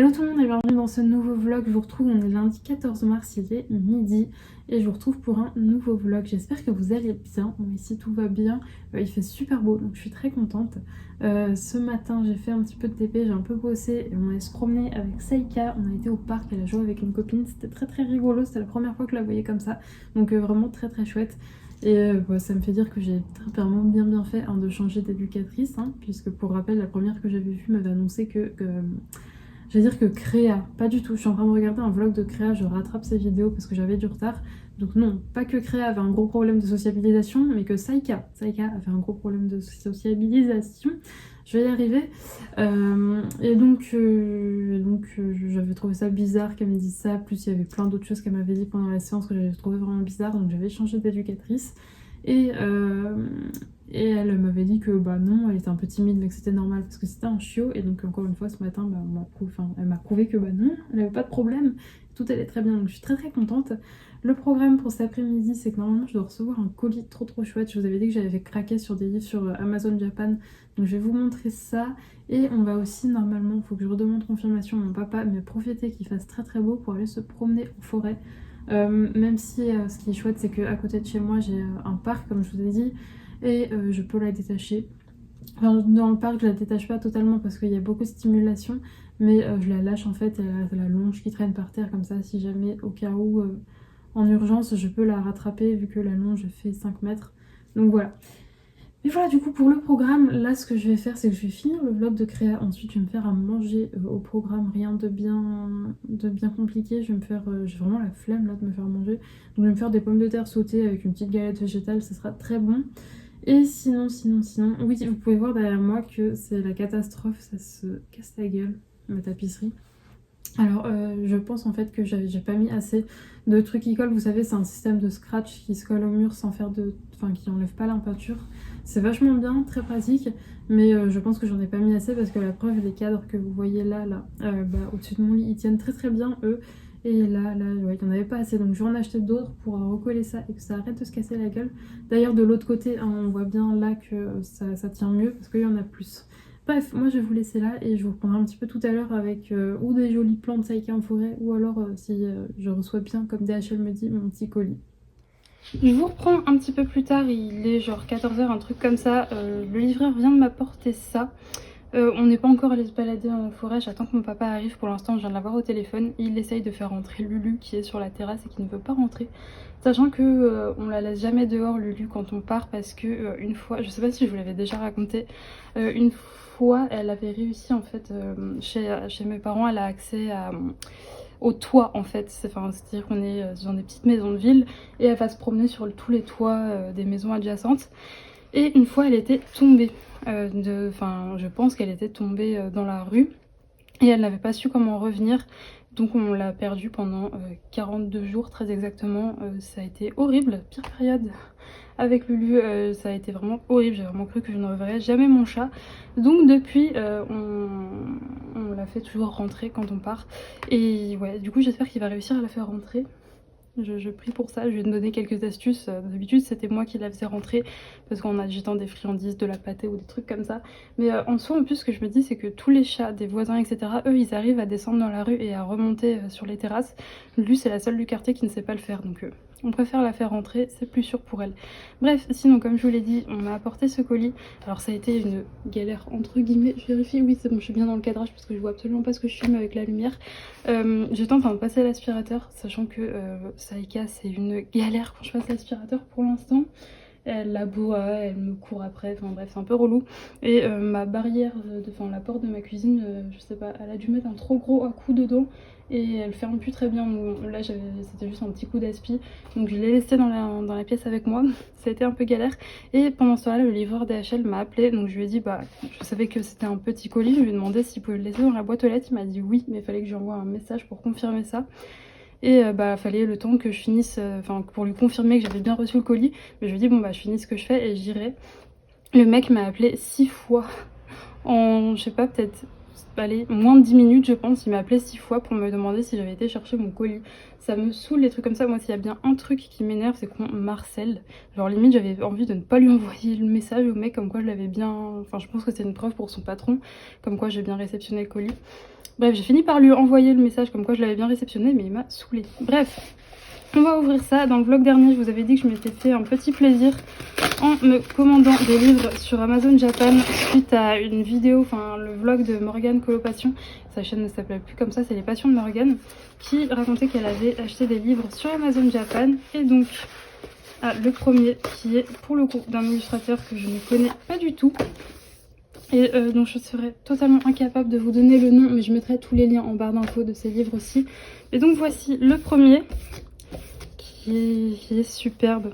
Hello tout le monde et bienvenue dans ce nouveau vlog. Je vous retrouve, on est lundi 14 mars, il est midi et je vous retrouve pour un nouveau vlog. J'espère que vous allez bien. Bon, ici tout va bien, il fait super beau donc je suis très contente. Ce matin j'ai fait un petit peu de TP, j'ai un peu bossé et on allait se promener avec Saïka. On a été au parc, elle a joué avec une copine, c'était très rigolo, c'était la première fois que je la voyais comme ça. Donc vraiment très chouette. Et ça me fait dire que j'ai très clairement bien fait de changer d'éducatrice, puisque pour rappel la première que j'avais vue m'avait annoncé que j'allais dire que Créa, pas du tout. Je suis en train de regarder un vlog de Créa, je rattrape ses vidéos parce que j'avais du retard. Donc non, pas que Créa avait un gros problème de sociabilisation, mais que Saïka avait un gros problème de sociabilisation. Je vais y arriver. J'avais trouvé ça bizarre qu'elle me dise ça. Plus il y avait plein d'autres choses qu'elle m'avait dit pendant la séance que j'avais trouvé vraiment bizarre. Donc j'avais changé d'éducatrice. Et elle m'avait dit que bah non, elle était un peu timide mais que c'était normal parce que c'était un chiot. Et donc encore une fois ce matin, elle m'a prouvé que bah non, elle n'avait pas de problème, tout allait très bien. Donc je suis très contente. Le programme pour cet après-midi, c'est que normalement je dois recevoir un colis trop chouette. Je vous avais dit que j'avais craqué sur des livres sur Amazon Japan. Donc je vais vous montrer ça. Et on va aussi normalement, il faut que je redemande confirmation à mon papa, mais profiter qu'il fasse très beau pour aller se promener en forêt. Même si ce qui est chouette c'est qu'à côté de chez moi j'ai un parc comme je vous ai dit et je peux la détacher. Enfin, dans le parc je la détache pas totalement parce qu'il y a beaucoup de stimulation, mais je la lâche en fait, elle a la longe qui traîne par terre comme ça, si jamais au cas où en urgence je peux la rattraper vu que la longe fait 5 mètres. Donc voilà. Mais voilà, du coup pour le programme, là ce que je vais faire c'est que je vais finir le vlog de Créa, ensuite je vais me faire à manger au programme, rien de bien compliqué. Je vais me faire, j'ai vraiment la flemme là de me faire manger, donc je vais me faire des pommes de terre sautées avec une petite galette végétale, ça sera très bon. Et sinon, oui vous pouvez voir derrière moi que c'est la catastrophe, ça se casse la gueule, ma tapisserie. Alors je pense en fait que j'ai pas mis assez de trucs qui collent, vous savez c'est un système de scratch qui se colle au mur sans faire de... enfin qui enlève pas l'impeinture. C'est vachement bien, très pratique, mais je pense que j'en ai pas mis assez parce que la preuve les cadres que vous voyez là au-dessus de mon lit ils tiennent très bien eux. Et là ouais, il n'y en avait pas assez donc je vais en acheter d'autres pour recoller ça et que ça arrête de se casser la gueule. D'ailleurs de l'autre côté on voit bien là que ça tient mieux parce qu'il y en a plus. Bref, moi je vais vous laisser là et je vous reprendrai un petit peu tout à l'heure avec ou des jolies plantes Saïka en forêt ou alors si je reçois bien, comme DHL me dit, mon petit colis. Je vous reprends un petit peu plus tard, il est genre 14 h, un truc comme ça. Le livreur vient de m'apporter ça. On n'est pas encore allé se balader dans la forêt, j'attends que mon papa arrive. Pour l'instant, je viens de l'avoir au téléphone. Il essaye de faire rentrer Lulu qui est sur la terrasse et qui ne veut pas rentrer. Sachant que on la laisse jamais dehors Lulu quand on part parce que une fois, je sais pas si je vous l'avais déjà raconté, une fois elle avait réussi en fait chez mes parents, elle a accès au toit en fait, c'est-à-dire qu'on est dans des petites maisons de ville et elle va se promener sur tous les toits des maisons adjacentes. Et une fois elle était tombée, je pense qu'elle était tombée dans la rue et elle n'avait pas su comment revenir. Donc on l'a perdue pendant 42 jours très exactement. Ça a été horrible, pire période avec Lulu, ça a été vraiment horrible. J'ai vraiment cru que je ne reverrais jamais mon chat. Donc depuis on la fait toujours rentrer quand on part. Et ouais, du coup j'espère qu'il va réussir à la faire rentrer. Je prie pour ça, je vais te donner quelques astuces. D'habitude c'était moi qui la faisais rentrer parce qu'en agitant des friandises, de la pâtée ou des trucs comme ça. Mais en soi en plus ce que je me dis c'est que tous les chats des voisins etc, eux ils arrivent à descendre dans la rue et à remonter sur les terrasses. Lui c'est la seule du quartier qui ne sait pas le faire, donc on préfère la faire rentrer, c'est plus sûr pour elle. Bref, sinon comme je vous l'ai dit, on m'a apporté ce colis. Alors ça a été une galère entre guillemets, je vérifie, oui c'est bon, je suis bien dans le cadrage parce que je vois absolument pas ce que je filme avec la lumière. J'étais en train de passer l'aspirateur, sachant que Saïka c'est une galère quand je passe l'aspirateur pour l'instant. Elle aboie, elle me court après, enfin bref c'est un peu relou. Et ma barrière, la porte de ma cuisine, je sais pas, elle a dû mettre un trop gros coup dedans et elle ferme plus très bien. Donc, là c'était juste un petit coup d'aspi, donc je l'ai laissé dans la pièce avec moi. Ça a été un peu galère. Et pendant ce temps-là le livreur DHL m'a appelé, donc je lui ai dit je savais que c'était un petit colis, je lui ai demandé s'il pouvait le laisser dans la boîte aux lettres. Il m'a dit oui, mais il fallait que je lui envoie un message pour confirmer ça. Et fallait le temps que je finisse, pour lui confirmer que j'avais bien reçu le colis. Mais je lui ai dit je finis ce que je fais et j'irai. Le mec m'a appelé 6 fois en, je sais pas, peut-être allez, moins de 10 minutes je pense, il m'a appelé 6 fois pour me demander si j'avais été chercher mon colis. Ça me saoule les trucs comme ça. Moi, s'il y a bien un truc qui m'énerve, c'est qu'on m'harcèle. Genre limite j'avais envie de ne pas lui envoyer le message au mec comme quoi je l'avais bien... Enfin je pense que c'est une preuve pour son patron, comme quoi j'ai bien réceptionné le colis. Bref, j'ai fini par lui envoyer le message comme quoi je l'avais bien réceptionné, mais il m'a saoulée. Bref, on va ouvrir ça. Dans le vlog dernier, je vous avais dit que je m'étais fait un petit plaisir en me commandant des livres sur Amazon Japan suite à une vidéo, enfin le vlog de Morgane Colopassion. Sa chaîne ne s'appelait plus comme ça, c'est les passions de Morgane, qui racontait qu'elle avait acheté des livres sur Amazon Japan. Et donc, le premier qui est pour le coup d'un illustrateur que je ne connais pas du tout. Et dont je serais totalement incapable de vous donner le nom, mais je mettrai tous les liens en barre d'infos de ces livres aussi. Et donc voici le premier, qui est superbe.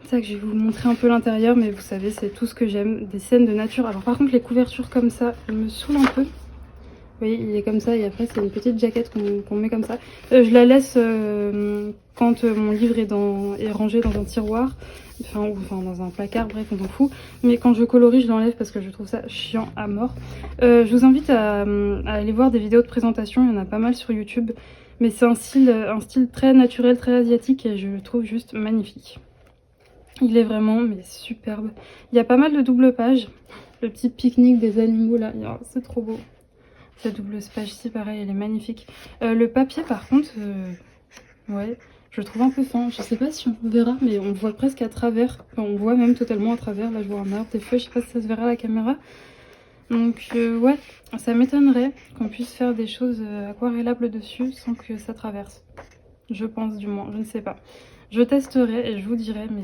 C'est ça que je vais vous montrer un peu l'intérieur, mais vous savez, c'est tout ce que j'aime, des scènes de nature. Alors par contre, les couvertures comme ça, elles me saoulent un peu. Vous voyez, il est comme ça, et après c'est une petite jaquette qu'on met comme ça. Je la laisse quand mon livre est rangé dans un tiroir. Enfin dans un placard, bref on s'en fout, mais quand je colorie je l'enlève parce que je trouve ça chiant à mort. Je vous invite à aller voir des vidéos de présentation, il y en a pas mal sur YouTube, mais c'est un style très naturel, très asiatique, et je le trouve juste magnifique. Il est vraiment mais superbe. Il y a pas mal de double pages, le petit pique-nique des animaux là, c'est trop beau. Cette double page-ci pareil, elle est magnifique. Le papier par contre, ouais, je le trouve un peu fin. Je sais pas si on verra, mais on voit presque à travers. Enfin, on voit même totalement à travers. Là, je vois un arbre, des feuilles. Je sais pas si ça se verra à la caméra. Donc, ouais, ça m'étonnerait qu'on puisse faire des choses aquarellables dessus sans que ça traverse. Je pense, du moins. Je ne sais pas. Je testerai et je vous dirai, mais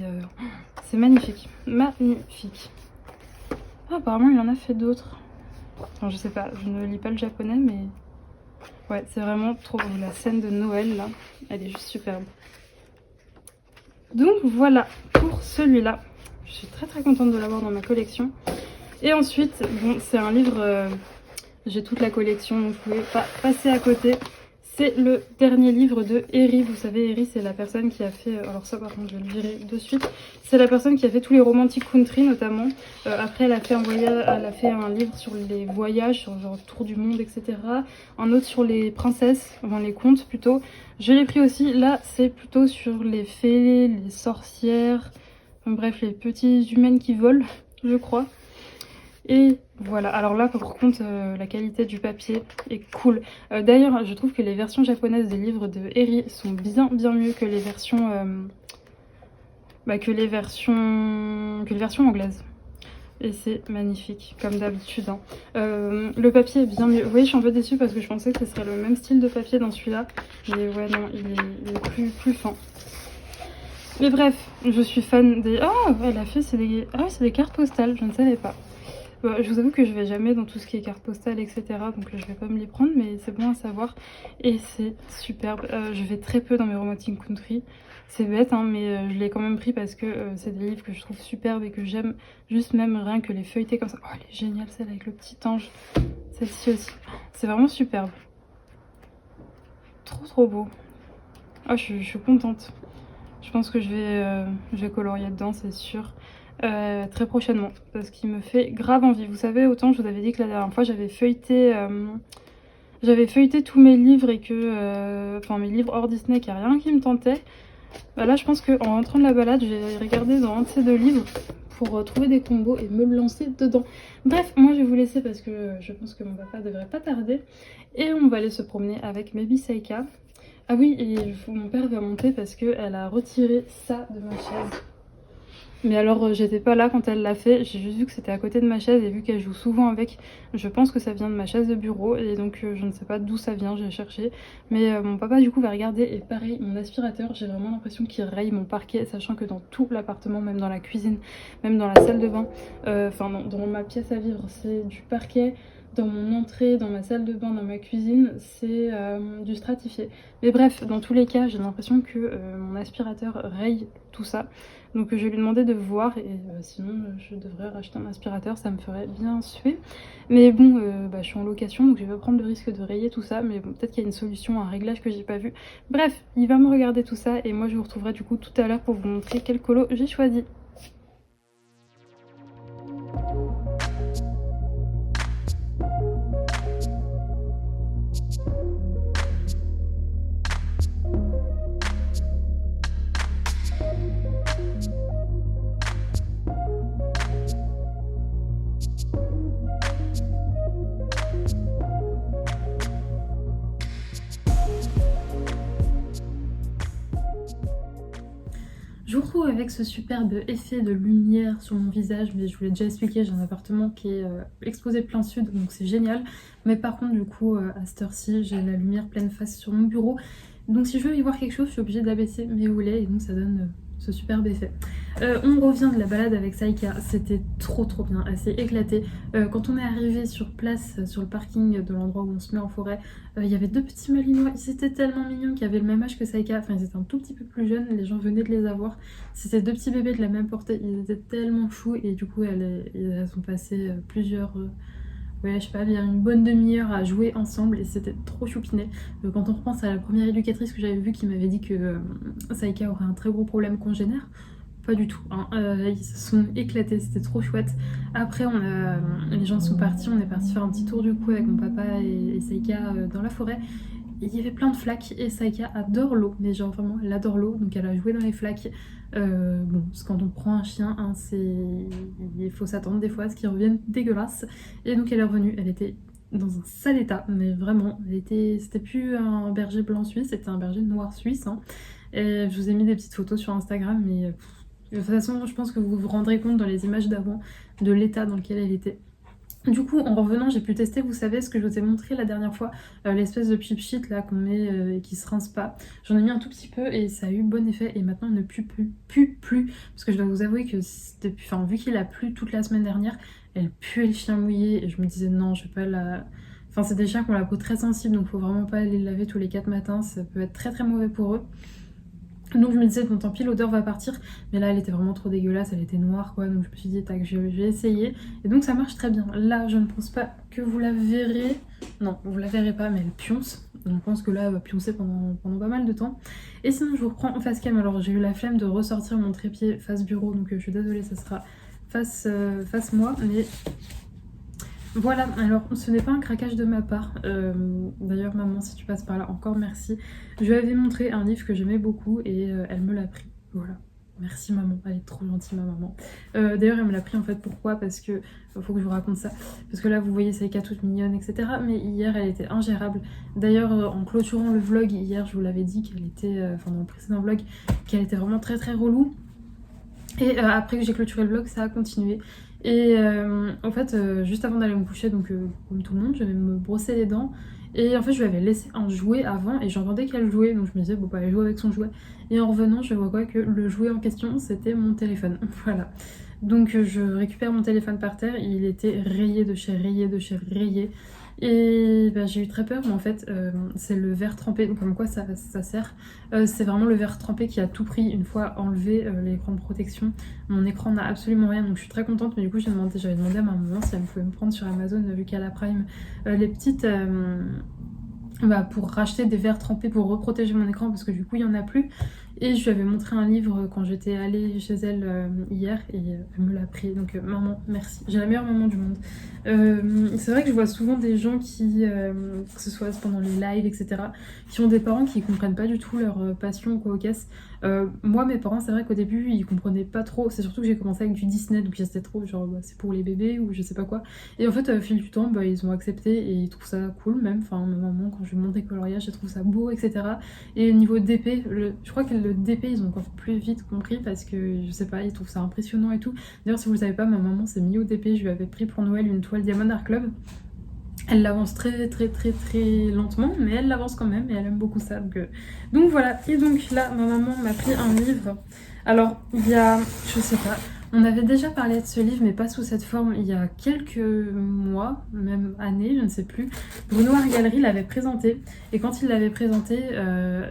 c'est magnifique. Magnifique. Ah, apparemment, il en a fait d'autres. Enfin, je sais pas. Je ne lis pas le japonais, mais... Ouais, c'est vraiment trop beau. La scène de Noël, là, elle est juste superbe. Donc voilà pour celui-là. Je suis très très contente de l'avoir dans ma collection. Et ensuite, bon, c'est un livre... j'ai toute la collection, donc je pouvais pas passer à côté. C'est le dernier livre de Eri. Vous savez, Eri, c'est la personne qui a fait... alors ça, par contre, je vais le virer de suite. C'est la personne qui a fait tous les romantic country, notamment. Après, elle a fait un livre sur les voyages, sur genre tour du monde, etc. Un autre sur les princesses, enfin les contes plutôt. Je l'ai pris aussi. Là, c'est plutôt sur les fées, les sorcières... Enfin, bref, les petites humaines qui volent, je crois. Et voilà, alors là par contre la qualité du papier est cool. D'ailleurs je trouve que les versions japonaises des livres de Eri sont bien mieux que les versions anglaises. Et c'est magnifique, comme d'habitude. Hein. Le papier est bien mieux. Vous voyez, je suis un peu déçue parce que je pensais que ce serait le même style de papier dans celui-là. Mais ouais, non, il est plus fin. Mais bref, je suis fan des... Oh, elle a fait, c'est des cartes postales, je ne savais pas. Je vous avoue que je vais jamais dans tout ce qui est cartes postales, etc. Donc je vais pas me les prendre, mais c'est bon à savoir. Et c'est superbe. Je vais très peu dans mes romantic country. C'est bête, hein, mais je l'ai quand même pris parce que c'est des livres que je trouve superbes et que j'aime. Juste même rien que les feuilleter comme ça. Oh, elle est géniale celle avec le petit ange. Celle-ci aussi. C'est vraiment superbe. Trop beau. Oh, je suis contente. Je pense que je vais colorier dedans, c'est sûr. Très prochainement, parce qu'il me fait grave envie. Vous savez, autant je vous avais dit que la dernière fois j'avais feuilleté tous mes livres et que enfin mes livres hors Disney, qu'il n'y a rien qui me tentait. Bah là je pense qu'en rentrant de la balade, je vais regarder dans un de ces deux livres pour trouver des combos et me lancer dedans. Bref, moi je vais vous laisser parce que je pense que mon papa devrait pas tarder et on va aller se promener avec Maybe Seika. Ah oui, et mon père va monter parce qu'elle a retiré ça de ma chaise. Mais alors j'étais pas là quand elle l'a fait, j'ai juste vu que c'était à côté de ma chaise et vu qu'elle joue souvent avec, je pense que ça vient de ma chaise de bureau et donc je ne sais pas d'où ça vient, j'ai cherché. Mais mon papa du coup va regarder et pareil, mon aspirateur, j'ai vraiment l'impression qu'il raye mon parquet, sachant que dans tout l'appartement, même dans la cuisine, même dans la salle de bain, enfin dans ma pièce à vivre, c'est du parquet. Dans mon entrée, dans ma salle de bain, dans ma cuisine, c'est du stratifié. Mais bref, dans tous les cas, j'ai l'impression que mon aspirateur raye tout ça. Donc je vais lui demander de voir et sinon je devrais racheter un aspirateur, ça me ferait bien suer. Mais bon, je suis en location donc je vais pas prendre le risque de rayer tout ça. Mais bon, peut-être qu'il y a une solution, un réglage que j'ai pas vu. Bref, il va me regarder tout ça et moi je vous retrouverai du coup tout à l'heure pour vous montrer quel colo j'ai choisi. coup avec ce superbe effet de lumière sur mon visage, mais je vous l'ai déjà expliqué, j'ai un appartement qui est exposé plein sud, donc c'est génial. Mais par contre du coup à cette heure-ci j'ai la lumière pleine face sur mon bureau, donc si je veux y voir quelque chose je suis obligée d'abaisser mes houlets et donc ça donne ce superbe effet. On revient de la balade avec Saïka, c'était trop bien, elle s'est éclatée. Quand on est arrivé sur place, sur le parking de l'endroit où on se met en forêt, il y avait 2 petits malinois, ils étaient tellement mignons, qui avaient le même âge que Saïka, enfin ils étaient un tout petit peu plus jeunes, les gens venaient de les avoir. C'était 2 petits bébés de la même portée, ils étaient tellement choux et du coup elles ont passé plusieurs... ouais, je sais pas, il y a une bonne demi-heure à jouer ensemble et c'était trop choupiné. Quand on repense à la première éducatrice que j'avais vue qui m'avait dit que Saïka aurait un très gros problème congénère, pas du tout, hein. Ils se sont éclatés, c'était trop chouette. Après les gens sont partis, on est parti faire un petit tour du coup avec mon papa et Saïka dans la forêt. Il y avait plein de flaques et Saïka adore l'eau, mais genre vraiment elle adore l'eau, donc elle a joué dans les flaques. Bon, parce que quand on prend un chien, hein, il faut s'attendre des fois à ce qu'il revienne dégueulasse. Et donc elle est revenue, elle était dans un sale état, mais vraiment, c'était plus un berger blanc suisse, c'était un berger noir suisse. Hein. Et je vous ai mis des petites photos sur Instagram, mais de toute façon, je pense que vous vous rendrez compte dans les images d'avant de l'état dans lequel elle était. Du coup, en revenant, j'ai pu tester, vous savez, ce que je vous ai montré la dernière fois, l'espèce de cheap sheet là qu'on met et qui se rince pas. J'en ai mis un tout petit peu et ça a eu bon effet et maintenant il ne pue plus. Parce que je dois vous avouer que vu qu'il a plu toute la semaine dernière, elle puait le chien mouillé et je me disais non, je vais pas la... Enfin, c'est des chiens qui ont la peau très sensible donc faut vraiment pas les laver tous les 4 matins, ça peut être très mauvais pour eux. Donc je me disais, bon tant pis, l'odeur va partir, mais là elle était vraiment trop dégueulasse, elle était noire quoi, donc je me suis dit, tac, je vais essayer. Et donc ça marche très bien. Là, je ne pense pas que vous la verrez, non, vous la verrez pas, mais elle pionce. Je pense que là, elle va pioncer pendant pas mal de temps. Et sinon, je vous reprends en face cam. Alors j'ai eu la flemme de ressortir mon trépied face bureau, donc je suis désolée, ça sera face moi, mais... Voilà, alors ce n'est pas un craquage de ma part, d'ailleurs maman si tu passes par là encore merci. Je lui avais montré un livre que j'aimais beaucoup et elle me l'a pris, voilà. Merci maman, elle est trop gentille ma maman. D'ailleurs elle me l'a pris en fait, pourquoi? Parce que, faut que je vous raconte ça, parce que là vous voyez Saïka toute mignonne etc. Mais hier elle était ingérable. D'ailleurs en clôturant le vlog hier je vous l'avais dit qu'elle était, enfin dans le précédent vlog, qu'elle était vraiment très relou. Et après que j'ai clôturé le vlog ça a continué. Et en fait, juste avant d'aller me coucher, donc comme tout le monde, je vais me brosser les dents. Et en fait, je lui avais laissé un jouet avant et j'entendais qu'elle jouait. Donc je me disais, bon, bah, elle joue avec son jouet. Et en revenant, je vois quoi que le jouet en question, c'était mon téléphone. Voilà. Donc je récupère mon téléphone par terre. Il était rayé de chez rayé. Et bah, j'ai eu très peur, mais en fait, c'est le verre trempé, donc comme quoi ça sert. C'est vraiment le verre trempé qui a tout pris une fois enlevé l'écran de protection. Mon écran n'a absolument rien, donc je suis très contente, mais du coup j'avais demandé à ma maman si elle pouvait me prendre sur Amazon, vu qu'elle a Prime, les petites... pour racheter des verres trempés pour reprotéger mon écran, parce que du coup il n'y en a plus. Et je lui avais montré un livre quand j'étais allée chez elle hier et elle me l'a pris. Donc maman, merci. J'ai la meilleure maman du monde. C'est vrai que je vois souvent des gens qui, que ce soit pendant les lives, etc., qui ont des parents qui comprennent pas du tout leur passion ou quoi au caisse. Moi, mes parents, c'est vrai qu'au début, ils comprenaient pas trop. C'est surtout que j'ai commencé avec du Disney, donc c'était trop genre c'est pour les bébés ou je sais pas quoi. Et en fait, au fil du temps, ils ont accepté et ils trouvent ça cool même. Enfin, ma maman, quand je lui montre des coloriages, elle trouve ça beau, etc. Et au niveau d'épée, je crois que le DP, ils ont encore plus vite compris parce que je sais pas, ils trouvent ça impressionnant et tout. D'ailleurs, si vous le savez pas, ma maman s'est mise au DP. Je lui avais pris pour Noël une toile Diamond Art Club. Elle l'avance très lentement, mais elle l'avance quand même et elle aime beaucoup ça. Donc voilà, et donc là, ma maman m'a pris un livre. Alors, il y a, je sais pas, on avait déjà parlé de ce livre, mais pas sous cette forme, il y a quelques mois, même années, je ne sais plus. Bruno Art Gallery l'avait présenté, et quand il l'avait présenté,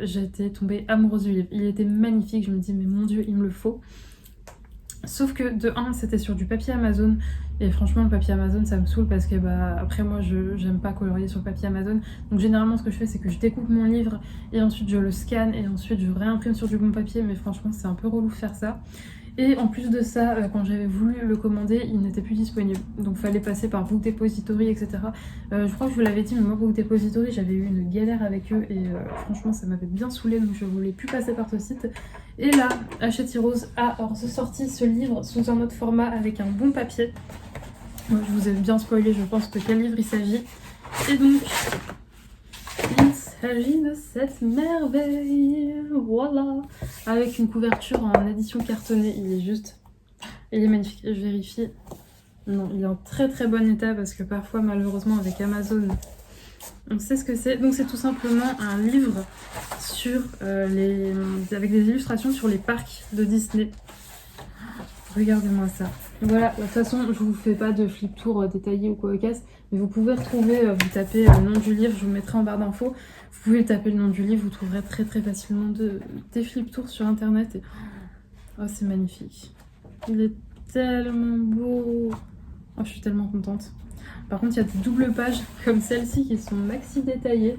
j'étais tombée amoureuse du livre. Il était magnifique, je me dis, mais mon Dieu, il me le faut. Sauf que de 1, c'était sur du papier Amazon. Et franchement, le papier Amazon, ça me saoule parce que après moi, j'aime pas colorier sur le papier Amazon. Donc généralement, ce que je fais, c'est que je découpe mon livre et ensuite je le scanne et ensuite je réimprime sur du bon papier. Mais franchement, c'est un peu relou de faire ça. Et en plus de ça, quand j'avais voulu le commander, il n'était plus disponible. Donc fallait passer par Book Depository, etc. Je crois que je vous l'avais dit, mais moi Book Depository, j'avais eu une galère avec eux et franchement ça m'avait bien saoulée, donc je voulais plus passer par ce site. Et là, Hachette Heroes a ressorti ce livre sous un autre format avec un bon papier. Je vous ai bien spoilé, je pense, de quel livre il s'agit. Et donc, It's s'agit de cette merveille, voilà, avec une couverture en édition cartonnée. Il est magnifique. Je vérifie. Non, il est en très très bon état parce que parfois, malheureusement, avec Amazon, on sait ce que c'est. Donc c'est tout simplement un livre sur avec des illustrations sur les parcs de Disney. Regardez-moi ça. Voilà, de toute façon, je vous fais pas de flip tour détaillé ou quoi au casse, mais vous pouvez retrouver, vous tapez le nom du livre, je vous mettrai en barre d'infos. Vous pouvez taper le nom du livre, vous trouverez très très facilement des flip tours sur internet. Et... oh, c'est magnifique. Il est tellement beau. Oh, je suis tellement contente. Par contre, il y a des doubles pages comme celle-ci qui sont maxi détaillées.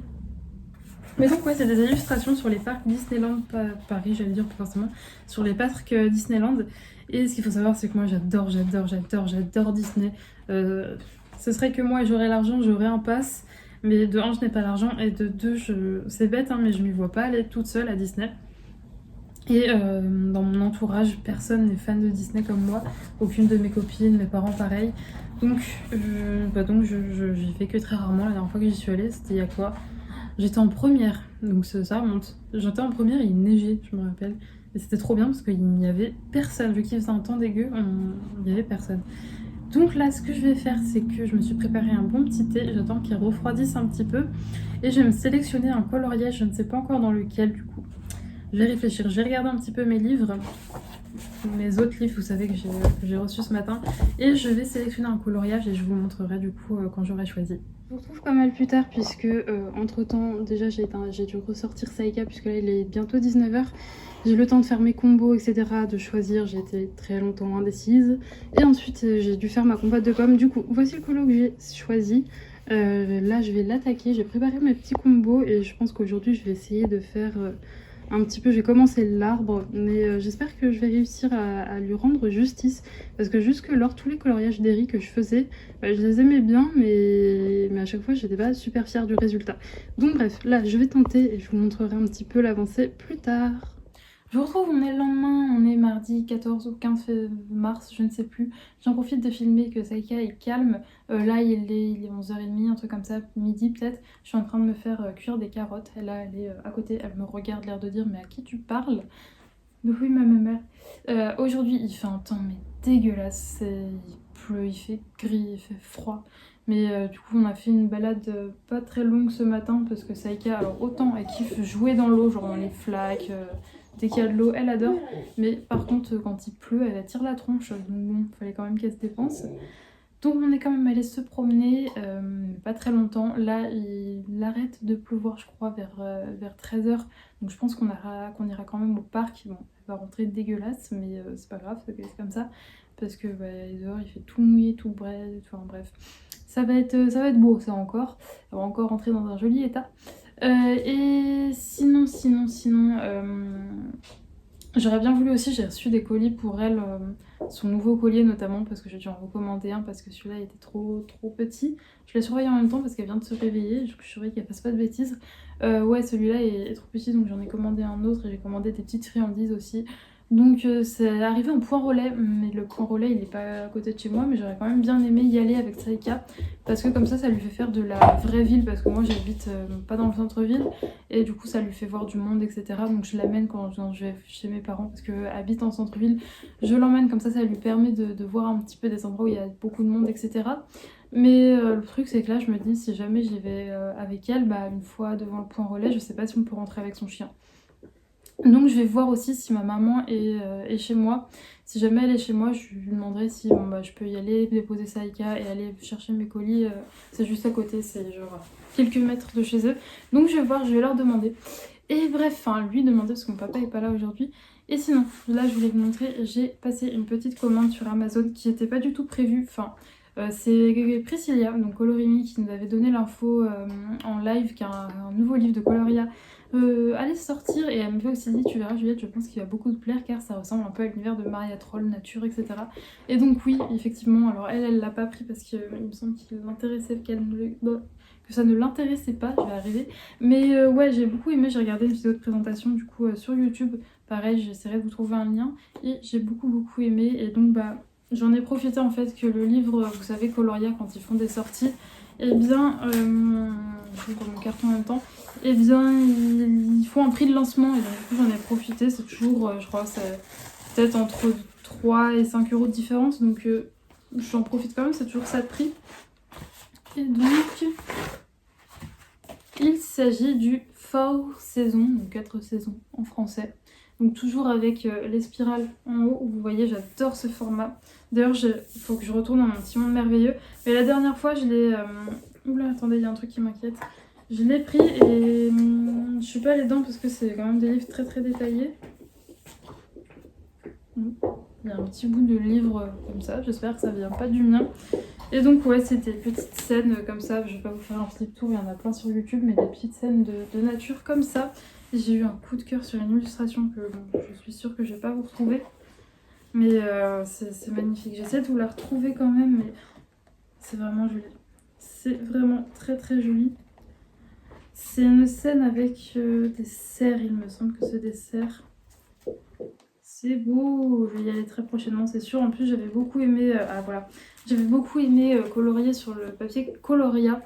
Mais donc, ouais, c'est des illustrations sur les parcs Disneyland, pas Paris, j'allais dire plus forcément, sur les parcs Disneyland. Et ce qu'il faut savoir, c'est que moi, j'adore Disney. Ce serait que moi, j'aurais l'argent, j'aurais un pass. Mais de un, je n'ai pas l'argent. Et de deux, c'est bête, hein, mais je ne m'y vois pas aller toute seule à Disney. Et dans mon entourage, personne n'est fan de Disney comme moi. Aucune de mes copines, mes parents pareil. Donc j'y vais que très rarement. La dernière fois que j'y suis allée, c'était il y a quoi? J'étais en première, donc ça remonte. J'étais en première et il neigeait, je me rappelle. Et c'était trop bien parce qu'il n'y avait personne. Vu qu'il faisait un temps dégueu, il n'y avait personne. Donc là, ce que je vais faire, c'est que je me suis préparé un bon petit thé. J'attends qu'il refroidisse un petit peu. Et je vais me sélectionner un coloriage, je ne sais pas encore dans lequel du coup. Je vais réfléchir, je vais regarder un petit peu mes livres, mes autres livres, vous savez que j'ai reçus ce matin, et je vais sélectionner un coloriage et je vous montrerai du coup quand j'aurai choisi. Je vous retrouve pas mal plus tard puisque entre temps déjà j'ai dû ressortir Saïka puisque là il est bientôt 19h. J'ai le temps de faire mes combos etc, de choisir, j'ai été très longtemps indécise et ensuite j'ai dû faire ma compote de pommes. Du coup voici le colo que j'ai choisi. Là je vais l'attaquer, j'ai préparé mes petits combos et je pense qu'aujourd'hui je vais essayer de faire... un petit peu, j'ai commencé l'arbre, mais j'espère que je vais réussir à lui rendre justice. Parce que jusque-lors, tous les coloriages d'Eri que je faisais, je les aimais bien, mais à chaque fois, j'étais pas super fière du résultat. Donc bref, là, je vais tenter et je vous montrerai un petit peu l'avancée plus tard. Je vous retrouve, on est le lendemain, on est mardi 14 ou 15 mars, je ne sais plus. J'en profite de filmer que Saïka est calme. Là, il est 11h30, un truc comme ça, midi peut-être. Je suis en train de me faire cuire des carottes. Là, elle est à côté, elle me regarde, l'air de dire « mais à qui tu parles ?» Donc oui, ma mère. Aujourd'hui, il fait un temps mais dégueulasse. Il pleut, il fait gris, il fait froid. Mais du coup, on a fait une balade pas très longue ce matin parce que Saïka, alors autant elle kiffe jouer dans l'eau, genre dans les flaques... dès qu'il y a de l'eau, elle adore. Mais par contre, quand il pleut, elle attire la tronche. Donc bon, il fallait quand même qu'elle se dépense. Donc on est quand même allé se promener, pas très longtemps. Là, il arrête de pleuvoir, je crois, vers 13h. Donc je pense qu'on ira quand même au parc. Bon, elle va rentrer dégueulasse, mais c'est pas grave, c'est comme ça. Parce que dehors, il fait tout mouillé, tout enfin bref. Ça va être beau, ça encore. Elle va encore rentrer dans un joli état. Et sinon, j'aurais bien voulu aussi, j'ai reçu des colis pour elle, son nouveau collier notamment, parce que j'ai dû en recommander un parce que celui-là était trop petit. Je l'ai surveillé en même temps parce qu'elle vient de se réveiller, je surveille qu'elle fasse pas de bêtises. Ouais, celui-là est trop petit, donc j'en ai commandé un autre et j'ai commandé des petites friandises aussi. Donc c'est arrivé en point relais, mais le point relais il est pas à côté de chez moi, mais j'aurais quand même bien aimé y aller avec Saïka parce que comme ça lui fait faire de la vraie ville, parce que moi j'habite pas dans le centre-ville et du coup ça lui fait voir du monde etc. Donc je l'amène quand je vais chez mes parents parce qu'elle habite en centre-ville, je l'emmène comme ça lui permet de voir un petit peu des endroits où il y a beaucoup de monde etc. Mais le truc c'est que là je me dis si jamais j'y vais avec elle, une fois devant le point relais, je sais pas si on peut rentrer avec son chien. Donc je vais voir aussi si ma maman est chez moi. Si jamais elle est chez moi, je lui demanderai si je peux y aller, déposer Saïka et aller chercher mes colis. C'est juste à côté, c'est genre quelques mètres de chez eux. Donc je vais voir, je vais leur demander. Et bref, lui demander parce que mon papa est pas là aujourd'hui. Et sinon, là je voulais vous montrer, j'ai passé une petite commande sur Amazon qui n'était pas du tout prévue. C'est Priscilla, donc Colorimi, qui nous avait donné l'info en live qu'un nouveau livre de Coloria allait sortir, et elle me fait aussi dit tu verras Juliette, je pense qu'il va beaucoup te plaire car ça ressemble un peu à l'univers de Maria Troll, nature etc. Et donc oui effectivement, alors elle l'a pas pris parce qu'il me semble qu'il l'intéressait, que ça ne l'intéressait pas, je vais arriver. Mais ouais j'ai beaucoup aimé, j'ai regardé une vidéo de présentation du coup sur YouTube, pareil j'essaierai de vous trouver un lien, et j'ai beaucoup aimé, et donc j'en ai profité en fait que le livre, vous savez, Coloria, quand ils font des sorties, eh bien, j'ouvre mon carton en même temps, eh bien, ils font un prix de lancement et donc du coup j'en ai profité, c'est toujours, je crois, c'est peut-être entre 3 et 5 euros de différence, donc j'en profite quand même, c'est toujours ça de prix. Et donc, il s'agit du Four Seasons, donc 4 saisons en français. Donc toujours avec les spirales en haut, vous voyez, j'adore ce format. D'ailleurs, il faut que je retourne dans mon petit monde merveilleux. Mais la dernière fois, je l'ai... Oula, attendez, il y a un truc qui m'inquiète. Je l'ai pris et je suis pas allée dedans parce que c'est quand même des livres très très détaillés. Il y a un petit bout de livre comme ça, j'espère que ça vient pas du mien. Et donc ouais, c'était des petites scènes comme ça, je vais pas vous faire un flip tour, il y en a plein sur YouTube, mais des petites scènes de nature comme ça. J'ai eu un coup de cœur sur une illustration que bon, je suis sûre que je vais pas vous retrouver. Mais c'est magnifique, j'essaie de vous la retrouver quand même, mais c'est vraiment joli. C'est vraiment très très joli. C'est une scène avec des cerfs, il me semble que c'est des cerfs. C'est beau, je vais y aller très prochainement, c'est sûr. En plus, j'avais beaucoup aimé, j'avais beaucoup aimé colorier sur le papier Coloria.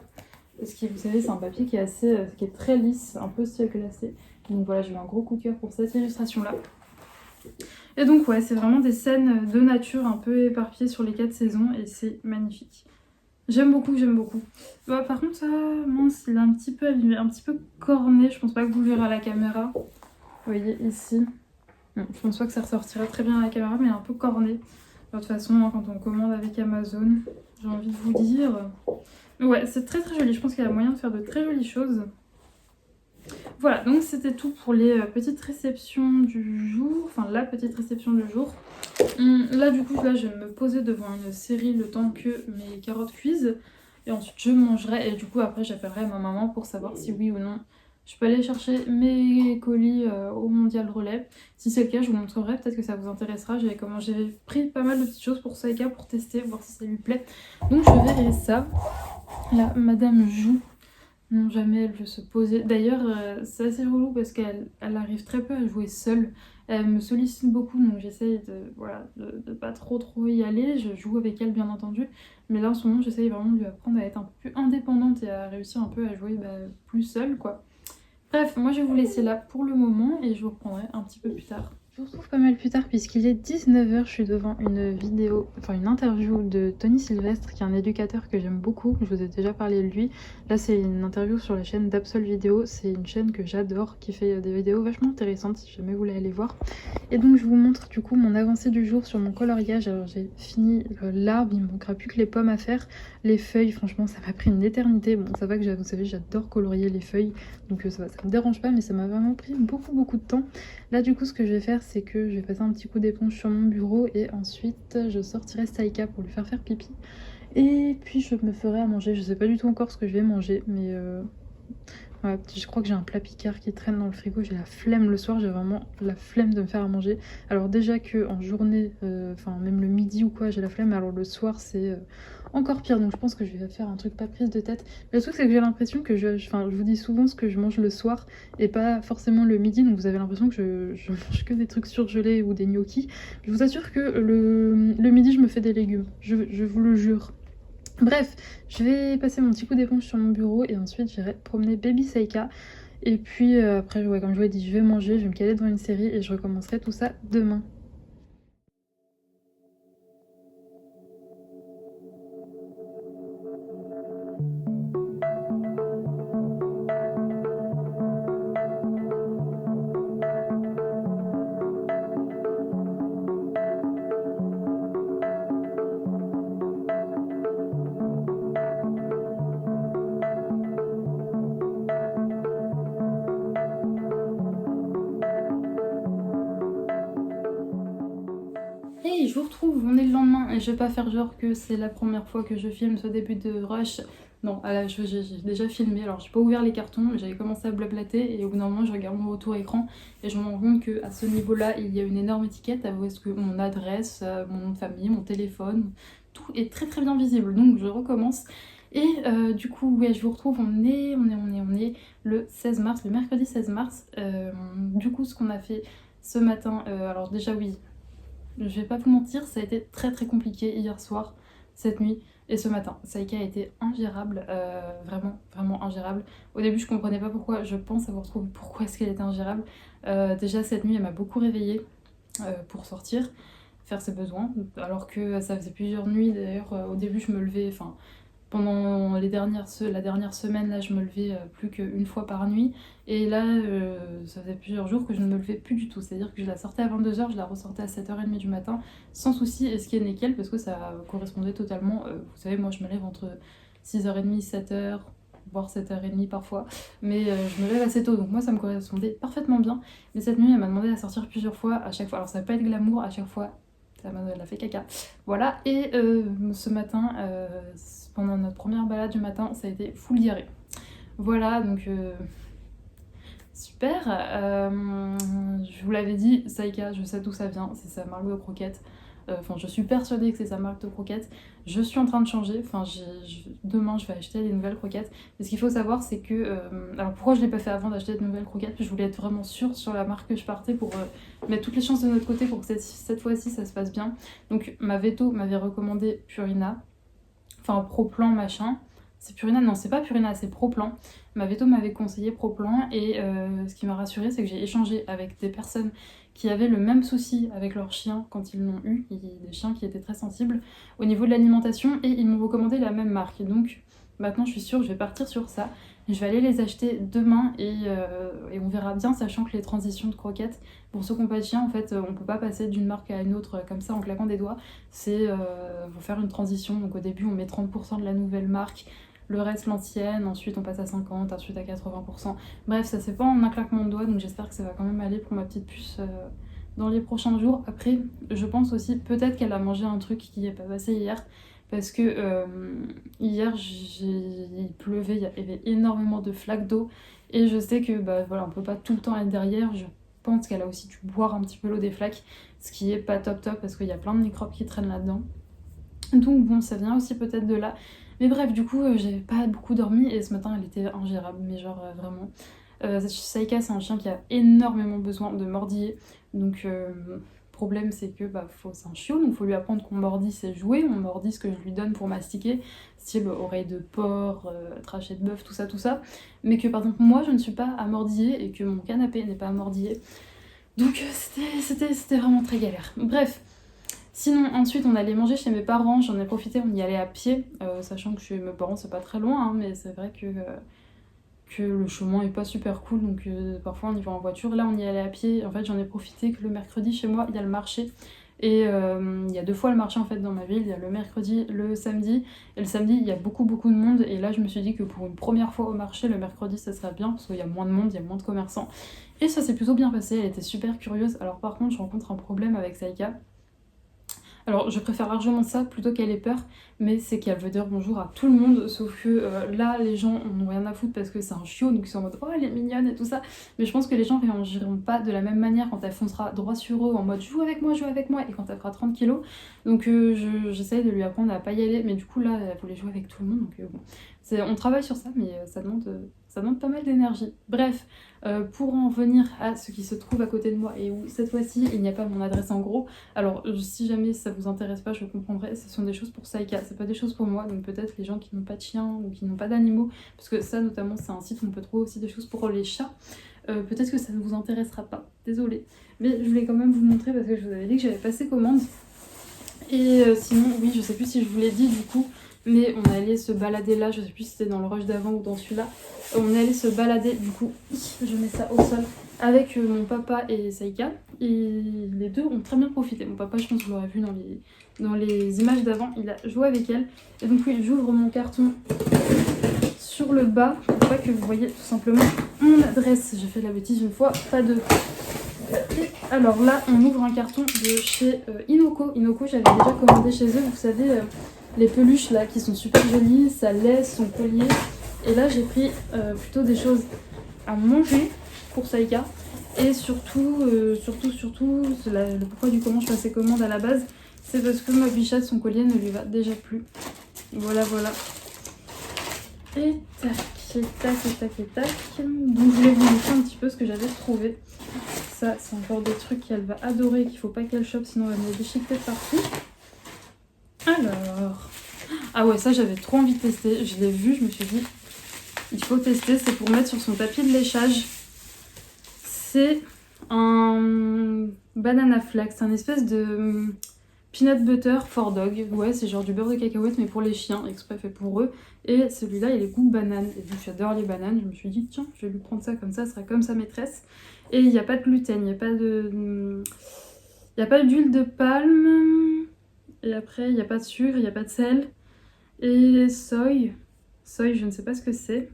Parce que vous savez, c'est un papier qui est qui est très lisse, un peu style glacé. Donc voilà, j'ai eu un gros coup de cœur pour cette illustration-là. Et donc ouais, c'est vraiment des scènes de nature un peu éparpillées sur les 4 saisons et c'est magnifique. J'aime beaucoup, j'aime beaucoup. Bah, par contre, ça, mince, il est un petit peu abîmé, un petit peu corné. Je pense pas que vous le verrez à la caméra. Vous voyez ici. Bon, je pense pas que ça ressortira très bien à la caméra, mais un peu corné. De toute façon, hein, quand on commande avec Amazon, j'ai envie de vous dire. Ouais, c'est très très joli. Je pense qu'il y a moyen de faire de très jolies choses. Voilà, donc c'était tout pour les petites réceptions du jour. Enfin, la petite réception du jour. Là, du coup, là, je vais me poser devant une série le temps que mes carottes cuisent. Et ensuite, je mangerai. Et du coup, après, j'appellerai ma maman pour savoir si oui ou non je peux aller chercher mes colis au Mondial Relais. Si c'est le cas, je vous montrerai, peut-être que ça vous intéressera. J'avais pris pas mal de petites choses pour Saïka pour tester, voir si ça lui plaît. Donc je verrai ça. Là, Madame joue. Non, jamais elle veut se poser. D'ailleurs, c'est assez relou parce qu'elle arrive très peu à jouer seule. Elle me sollicite beaucoup, donc j'essaye de pas trop y aller. Je joue avec elle, bien entendu. Mais là, en ce moment, j'essaye vraiment de lui apprendre à être un peu plus indépendante et à réussir un peu à jouer plus seule, quoi. Bref, moi je vais vous laisser là pour le moment et je vous reprendrai un petit peu plus tard. Je vous retrouve pas mal plus tard puisqu'il est 19h, je suis devant une interview de Tony Sylvestre qui est un éducateur que j'aime beaucoup, je vous ai déjà parlé de lui. Là c'est une interview sur la chaîne d'Absol Vidéo, c'est une chaîne que j'adore qui fait des vidéos vachement intéressantes si jamais vous voulez aller voir. Et donc je vous montre du coup mon avancée du jour sur mon coloriage. Alors j'ai fini l'arbre, il me manquera plus que les pommes à faire. Les feuilles, franchement ça m'a pris une éternité. Bon ça va que vous savez j'adore colorier les feuilles, donc ça me dérange pas, mais ça m'a vraiment pris beaucoup de temps. Là du coup ce que je vais faire c'est que je vais passer un petit coup d'éponge sur mon bureau et ensuite je sortirai Saïka pour lui faire pipi. Et puis je me ferai à manger, je sais pas du tout encore ce que je vais manger, mais ouais, je crois que j'ai un plat Picard qui traîne dans le frigo, j'ai la flemme le soir, j'ai vraiment la flemme de me faire à manger. Alors déjà que en journée, même le midi ou quoi, j'ai la flemme, alors le soir c'est encore pire, donc je pense que je vais faire un truc pas prise de tête. Mais le truc c'est que j'ai l'impression que je vous dis souvent ce que je mange le soir et pas forcément le midi, donc vous avez l'impression que je mange que des trucs surgelés ou des gnocchis. Je vous assure que le midi je me fais des légumes, je vous le jure. Bref, je vais passer mon petit coup d'éponge sur mon bureau et ensuite j'irai promener baby Saïka. Et puis après, ouais, comme je vous l'ai dit, je vais manger, je vais me caler devant une série et je recommencerai tout ça demain. Hey, je vous retrouve, on est le lendemain et je vais pas faire genre que c'est la première fois que je filme ce début de rush. Non, j'ai déjà filmé, alors j'ai pas ouvert les cartons, j'avais commencé à blablater et au bout d'un moment je regarde mon retour écran et je me rends compte qu'à ce niveau-là il y a une énorme étiquette où est-ce que mon adresse, mon nom de famille, mon téléphone, tout est très bien visible, donc je recommence. Et du coup, ouais, je vous retrouve, on est le 16 mars, le mercredi 16 mars. Du coup, ce qu'on a fait ce matin, alors déjà oui, je vais pas vous mentir, ça a été très très compliqué hier soir, cette nuit et ce matin. Saïka a été ingérable, vraiment, vraiment ingérable. Au début, je comprenais pas pourquoi, je pense avoir trouvé pourquoi est-ce qu'elle était ingérable. Déjà, cette nuit, elle m'a beaucoup réveillée pour sortir, faire ses besoins, alors que ça faisait plusieurs nuits d'ailleurs. Au début, je me levais, enfin, pendant la dernière semaine, là, je me levais plus qu'une fois par nuit. Et là, ça faisait plusieurs jours que je ne me levais plus du tout. C'est-à-dire que je la sortais à 22h, je la ressortais à 7h30 du matin, sans souci, et ce qui est nickel, parce que ça correspondait totalement. Vous savez, moi, je me lève entre 6h30, 7h, voire 7h30 parfois. Mais je me lève assez tôt, donc moi, ça me correspondait parfaitement bien. Mais cette nuit, elle m'a demandé à sortir plusieurs fois, à chaque fois. Alors, ça va pas être glamour, à chaque fois, elle a fait caca. Voilà, et ce matin, pendant notre première balade du matin, ça a été full diarrhée. Voilà, donc super. Je vous l'avais dit, Saïka, je sais d'où ça vient, c'est sa marque de croquettes. Enfin, je suis persuadée que c'est sa marque de croquettes. Je suis en train de changer. Enfin, demain, je vais acheter des nouvelles croquettes. Mais ce qu'il faut savoir, c'est que... alors, pourquoi je ne l'ai pas fait avant d'acheter de nouvelles croquettes? Je voulais être vraiment sûre sur la marque que je partais pour mettre toutes les chances de notre côté pour que cette fois-ci, ça se passe bien. Donc, ma veto m'avait recommandé Purina. Enfin, Pro-Plan, machin. C'est Purina? Non, c'est pas Purina, c'est Pro-Plan. Ma veto m'avait conseillé Pro-Plan. Et ce qui m'a rassurée, c'est que j'ai échangé avec des personnes qui avaient le même souci avec leurs chiens quand ils l'ont eu, des chiens qui étaient très sensibles au niveau de l'alimentation, et ils m'ont recommandé la même marque. Donc maintenant je suis sûre que je vais partir sur ça. Je vais aller les acheter demain et on verra bien, sachant que les transitions de croquettes, pour ceux qui n'ont pas de chien, en fait, on peut pas passer d'une marque à une autre comme ça en claquant des doigts. C'est faut faire une transition, donc au début on met 30% de la nouvelle marque, le reste l'ancienne, ensuite on passe à 50%, ensuite à 80%. Bref, ça c'est pas en un claquement de doigts, donc j'espère que ça va quand même aller pour ma petite puce dans les prochains jours. Après, je pense aussi peut-être qu'elle a mangé un truc qui est pas passé hier, parce que hier il pleuvait, il y avait énormément de flaques d'eau, et je sais que bah voilà, on peut pas tout le temps être derrière. Je pense qu'elle a aussi dû boire un petit peu l'eau des flaques, ce qui est pas top parce qu'il y a plein de microbes qui traînent là-dedans. Donc bon, ça vient aussi peut-être de là. Mais bref, du coup, j'avais pas beaucoup dormi et ce matin, elle était ingérable, mais genre vraiment. Saïka, c'est un chien qui a énormément besoin de mordiller. Donc, problème, c'est que c'est un chiot, donc faut lui apprendre qu'on mordit ses jouets, on mordit ce que je lui donne pour mastiquer, style oreille de porc, trachée de bœuf, tout ça. Mais que par exemple, moi, je ne suis pas à mordiller et que mon canapé n'est pas à mordiller. Donc, c'était vraiment très galère. Bref. Sinon, ensuite, on allait manger chez mes parents, j'en ai profité, on y allait à pied, sachant que chez mes parents, c'est pas très loin, hein, mais c'est vrai que le chemin est pas super cool, donc parfois on y va en voiture. Là, on y allait à pied. En fait, j'en ai profité que le mercredi, chez moi, il y a le marché. Et il y a 2 fois le marché en fait dans ma ville, il y a le mercredi, le samedi. Et le samedi, il y a beaucoup de monde. Et là, je me suis dit que pour une première fois au marché, le mercredi, ça serait bien, parce qu'il y a moins de monde, il y a moins de commerçants. Et ça s'est plutôt bien passé, elle était super curieuse. Alors par contre, je rencontre un problème avec Saïka. Alors je préfère largement ça plutôt qu'elle ait peur, mais c'est qu'elle veut dire bonjour à tout le monde, sauf que là les gens en ont rien à foutre parce que c'est un chiot, donc ils sont en mode oh elle est mignonne et tout ça, mais je pense que les gens réagiront pas de la même manière quand elle foncera droit sur eux en mode joue avec moi et quand elle fera 30 kilos, donc j'essaye de lui apprendre à pas y aller, mais du coup là elle voulait jouer avec tout le monde, donc bon, on travaille sur ça, mais ça demande pas mal d'énergie. Bref, pour en venir à ce qui se trouve à côté de moi et où cette fois-ci il n'y a pas mon adresse en gros. Alors si jamais ça vous intéresse pas, je comprendrai, ce sont des choses pour Saïka, c'est pas des choses pour moi, donc peut-être les gens qui n'ont pas de chien ou qui n'ont pas d'animaux, parce que ça notamment c'est un site où on peut trouver aussi des choses pour les chats. Peut-être que ça ne vous intéressera pas, désolée, mais je voulais quand même vous montrer parce que je vous avais dit que j'avais passé commande. Et sinon, oui, je sais plus si je vous l'ai dit du coup, mais on allait se balader là, je sais plus si c'était dans le rush d'avant ou dans celui-là. On allait se balader, du coup, je mets ça au sol, avec mon papa et Saïka. Et les deux ont très bien profité. Mon papa, je pense que vous l'aurez vu dans les images d'avant, il a joué avec elle. Et donc oui, j'ouvre mon carton sur le bas, pour pas que vous voyez tout simplement mon adresse. J'ai fait la bêtise une fois, pas deux. Et alors là, on ouvre un carton de chez Inoko. Inoko, j'avais déjà commandé chez eux, vous savez, les peluches là qui sont super jolies, sa laisse, son collier. Et là, j'ai pris plutôt des choses à manger pour Saïka. Et surtout, le pourquoi du comment je passais commande à la base, c'est parce que ma bichette, son collier ne lui va déjà plus. Voilà. Et tac. Donc je voulais vous montrer un petit peu ce que j'avais trouvé. ça, c'est encore des trucs qu'elle va adorer, qu'il faut pas qu'elle chope, sinon elle va me les déchiqueter de partout. Alors... Ah ouais, ça j'avais trop envie de tester. Je l'ai vu, je me suis dit, il faut tester. C'est pour mettre sur son tapis de léchage. C'est un banana flax, c'est un espèce de peanut butter for dog. Ouais, c'est genre du beurre de cacahuète, mais pour les chiens, exprès fait pour eux. Et celui-là, il est goût banane. Et vu que j'adore les bananes, je me suis dit, tiens, je vais lui prendre ça comme ça sera comme sa maîtresse. Et il n'y a pas de gluten, il n'y a pas de... Il n'y a pas d'huile de palme. Et après, il n'y a pas de sucre, il n'y a pas de sel. Et soy, je ne sais pas ce que c'est,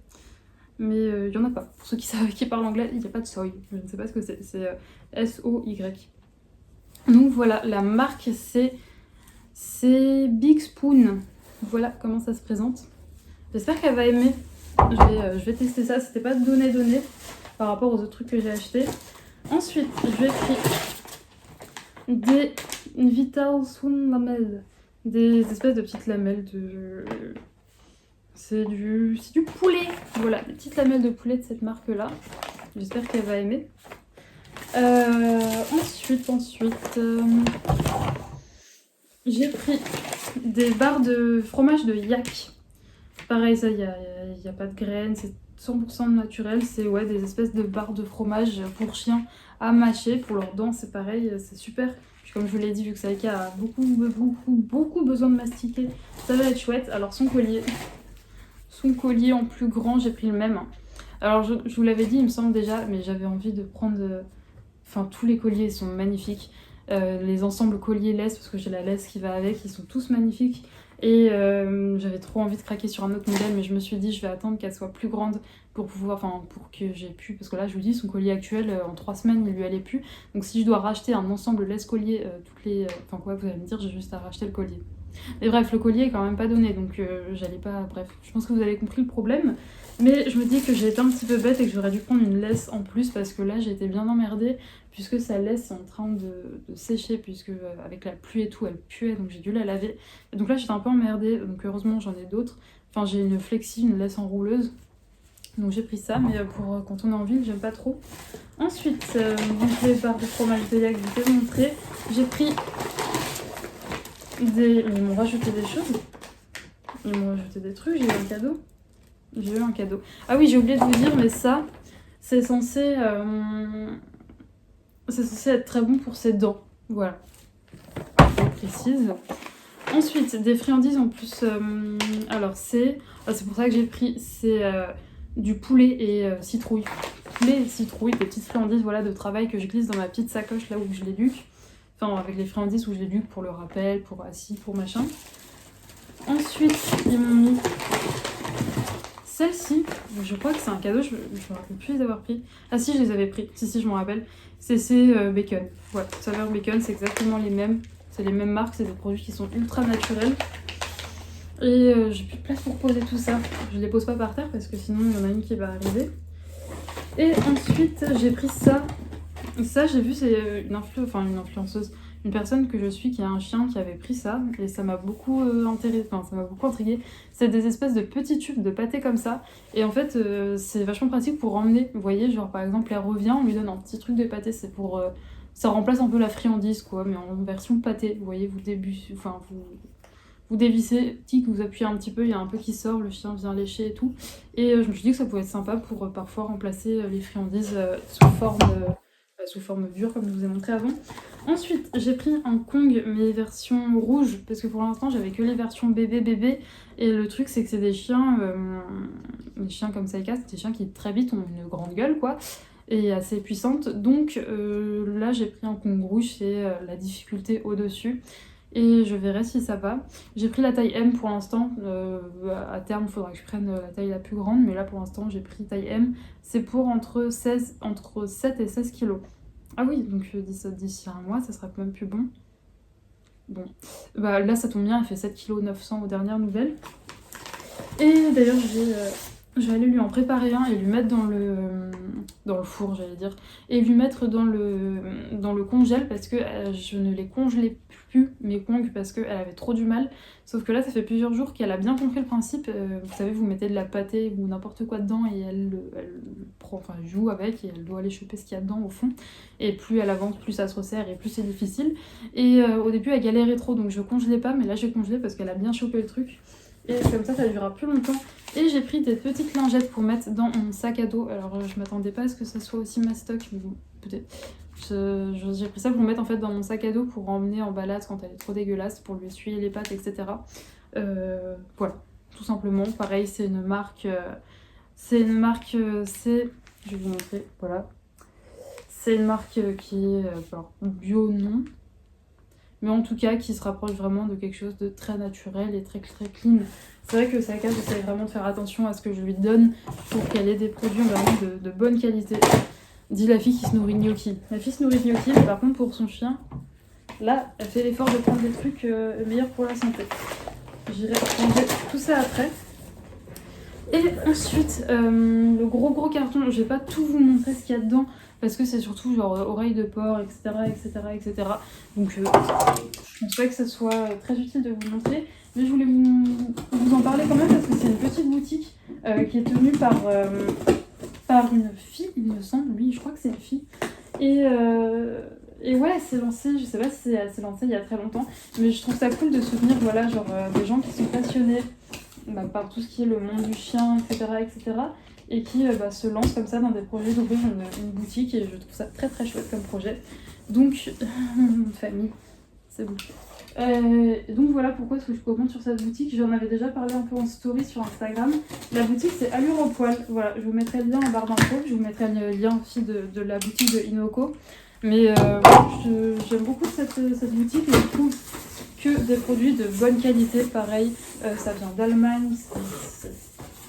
mais il n'y en a pas. Pour ceux qui parlent anglais, il n'y a pas de soy, je ne sais pas ce que c'est S-O-Y. Donc voilà, la marque c'est Big Spoon. Voilà comment ça se présente. J'espère qu'elle va aimer. Je vais tester ça, c'était pas donné par rapport aux autres trucs que j'ai achetés. Ensuite, je vais pris des Vital Swoon lamelles. Des espèces de petites lamelles de... C'est du poulet. Voilà, des petites lamelles de poulet de cette marque-là. J'espère qu'elle va aimer. Ensuite, j'ai pris des barres de fromage de yak. Pareil, ça, il y a pas de graines, c'est 100% naturel. C'est ouais, des espèces de barres de fromage pour chiens à mâcher. Pour leurs dents, c'est pareil, c'est super. Puis comme je vous l'ai dit, vu que Saïka a beaucoup besoin de mastiquer, ça va être chouette. Alors son collier en plus grand, j'ai pris le même. Alors je vous l'avais dit, il me semble déjà, mais j'avais envie de prendre... Enfin, tous les colliers ils sont magnifiques. Les ensembles colliers laisse, parce que j'ai la laisse qui va avec, ils sont tous magnifiques. Et j'avais trop envie de craquer sur un autre modèle, mais je me suis dit je vais attendre qu'elle soit plus grande pour pouvoir, enfin pour que j'ai pu, parce que là je vous dis son collier actuel en 3 semaines il lui allait plus. Donc si je dois racheter un ensemble laisse collier toutes les, enfin quoi vous allez me dire, j'ai juste à racheter le collier. Mais bref, le collier est quand même pas donné, donc j'allais pas, bref, je pense que vous avez compris le problème. Mais je me dis que j'ai été un petit peu bête et que j'aurais dû prendre une laisse en plus parce que là j'ai été bien emmerdée puisque sa laisse est en train de sécher, puisque avec la pluie et tout elle puait, donc j'ai dû la laver. Et donc là j'étais un peu emmerdée, donc heureusement j'en ai d'autres. Enfin j'ai une flexi, une laisse enrouleuse, donc j'ai pris ça, mais pour quand on est en ville j'aime pas trop. Ensuite, donc les barres de fromage de yak, je vous ai montré. J'ai pris des... Ils m'ont rajouté des choses, ils m'ont rajouté des trucs, j'ai eu un cadeau. J'ai eu un cadeau. Ah oui, j'ai oublié de vous dire, mais ça, c'est censé être très bon pour ses dents. Voilà. Je précise. Ensuite, des friandises en plus. Alors, c'est pour ça que j'ai pris. C'est du poulet et citrouille. Poulet et citrouille, des petites friandises voilà, de travail que je glisse dans ma petite sacoche là où je l'éduque. Enfin, avec les friandises où je l'éduque pour le rappel, pour assis, pour machin. Ensuite, ils m'ont mis... Celle-ci, je crois que c'est un cadeau, je me rappelle plus les avoir pris. Ah si, je les avais pris, si, je m'en rappelle. C'est bacon. Voilà, saveur bacon, c'est exactement les mêmes. C'est les mêmes marques, c'est des produits qui sont ultra naturels. Et j'ai plus de place pour poser tout ça. Je les pose pas par terre parce que sinon il y en a une qui va arriver. Et ensuite, j'ai pris ça. Ça, j'ai vu, c'est une influenceuse. Une personne que je suis qui a un chien qui avait pris ça et ça m'a beaucoup intriguée. C'est des espèces de petits tubes de pâté comme ça et en fait c'est vachement pratique pour emmener. Vous voyez, genre par exemple elle revient, on lui donne un petit truc de pâté, c'est pour ça remplace un peu la friandise quoi, mais en version pâté. Vous voyez, vous dévissez, tic, vous appuyez un petit peu, il y a un peu qui sort, le chien vient lécher et tout. Et je me suis dit que ça pouvait être sympa pour parfois remplacer les friandises sous forme dure comme je vous ai montré avant. Ensuite, j'ai pris un Kong, mais version rouge, parce que pour l'instant, j'avais que les versions bébé. Et le truc, c'est que c'est des chiens comme Saïka, c'est des chiens qui très vite ont une grande gueule, quoi, et assez puissante. Donc là, j'ai pris un Kong rouge, c'est la difficulté au-dessus. Et je verrai si ça va. J'ai pris la taille M pour l'instant. À terme, il faudra que je prenne la taille la plus grande, mais là, pour l'instant, j'ai pris taille M. C'est pour entre 7 et 16 kilos. Ah oui, donc d'ici un mois, ça sera quand même plus bon. Bon, bah là ça tombe bien, elle fait 7,9 kg aux dernières nouvelles. Et d'ailleurs je vais aller lui en préparer un et lui mettre dans le four, j'allais dire, et lui mettre dans le congèle parce que je ne les congelais plus, mes congues, parce qu'elle avait trop du mal. Sauf que là, ça fait plusieurs jours qu'elle a bien compris le principe. Vous savez, vous mettez de la pâtée ou n'importe quoi dedans et elle prend, enfin, elle joue avec et elle doit aller choper ce qu'il y a dedans au fond. Et plus elle avance, plus ça se resserre et plus c'est difficile. Et au début, elle galérait trop, donc je congelais pas, mais là, j'ai congelé parce qu'elle a bien chopé le truc. Et comme ça durera plus longtemps. Et j'ai pris des petites lingettes pour mettre dans mon sac à dos. Alors je m'attendais pas à ce que ça soit aussi mastoc, mais bon, peut-être. J'ai pris ça pour mettre en fait dans mon sac à dos pour emmener en balade quand elle est trop dégueulasse, pour lui essuyer les pattes, etc. Voilà, tout simplement. Pareil, c'est une marque... je vais vous montrer, voilà. C'est une marque qui est alors, bio, non. Mais en tout cas qui se rapproche vraiment de quelque chose de très naturel et très très clean. C'est vrai que Saka, j'essaie vraiment de faire attention à ce que je lui donne pour qu'elle ait des produits vraiment de bonne qualité. Dit la fille qui se nourrit gnocchi. La fille se nourrit gnocchi, mais par contre pour son chien, là, elle fait l'effort de prendre des trucs meilleurs pour la santé. J'irai ranger tout ça après. Et ensuite, le gros carton, je vais pas tout vous montrer ce qu'il y a dedans, parce que c'est surtout genre oreilles de porc, etc. Donc je pense pas que ça soit très utile de vous montrer, mais je voulais vous en parler quand même parce que c'est une petite boutique qui est tenue par une fille, il me semble. Oui, je crois que c'est une fille. Et ouais, elle s'est lancée, je sais pas si elle s'est lancée il y a très longtemps, mais je trouve ça cool de soutenir voilà, genre, des gens qui sont passionnés par tout ce qui est le monde du chien, etc. Et qui se lancent comme ça dans des projets d'ouvrir une boutique, et je trouve ça très très chouette comme projet. Donc, famille, c'est bon. Donc voilà pourquoi est-ce que je commente sur cette boutique. J'en avais déjà parlé un peu en story sur Instagram. La boutique c'est Allure au poil. Voilà, je vous mettrai le lien en barre d'infos. Je vous mettrai le lien aussi de la boutique de Inoko. Mais j'aime beaucoup cette boutique et je trouve que des produits de bonne qualité. Pareil, ça vient d'Allemagne.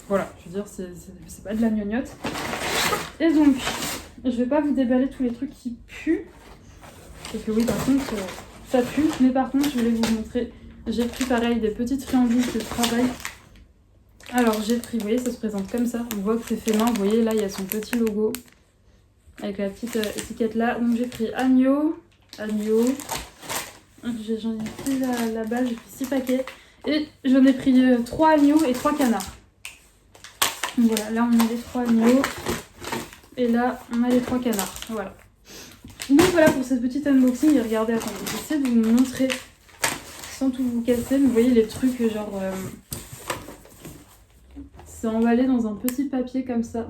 Voilà, je veux dire, c'est pas de la gnognotte. Et donc, je vais pas vous déballer tous les trucs qui puent. Parce que oui, par contre, ça pue. Mais par contre, je voulais vous montrer. J'ai pris pareil des petites friandises de travail. Alors, j'ai pris, vous voyez, ça se présente comme ça. On voit que c'est fait main. Vous voyez, là, il y a son petit logo. Avec la petite étiquette là. Donc, j'ai pris agneau. J'en ai pris la base, j'ai pris 6 paquets. Et j'en ai pris 3 agneaux et 3 canards. Donc voilà, là on a les 3 agneaux et là on a les 3 canards. Voilà. Donc voilà pour cette petite unboxing. Et regardez, attendez, j'essaie de vous montrer sans tout vous casser. Mais vous voyez les trucs genre... c'est emballé dans un petit papier comme ça.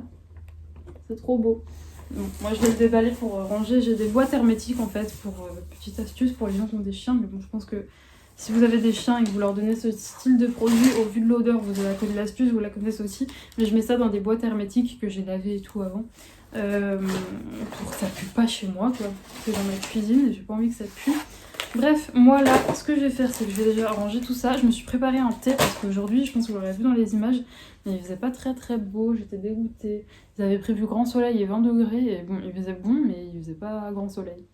C'est trop beau. Donc, moi je vais le déballer pour ranger. J'ai des boîtes hermétiques en fait pour petite astuce pour les gens qui ont des chiens. Mais bon, je pense que si vous avez des chiens et que vous leur donnez ce style de produit, au vu de l'odeur, vous avez connu l'astuce, vous la connaissez aussi. Mais je mets ça dans des boîtes hermétiques que j'ai lavées et tout avant. Pour que ça pue pas chez moi, quoi. C'est dans ma cuisine et j'ai pas envie que ça pue. Bref, moi là, ce que je vais faire, c'est que je vais déjà ranger tout ça. Je me suis préparé un thé parce qu'aujourd'hui, je pense que vous l'aurez vu dans les images, mais il faisait pas très très beau, j'étais dégoûtée. Ils avaient prévu grand soleil et 20 degrés, et bon, il faisait bon, mais il faisait pas grand soleil.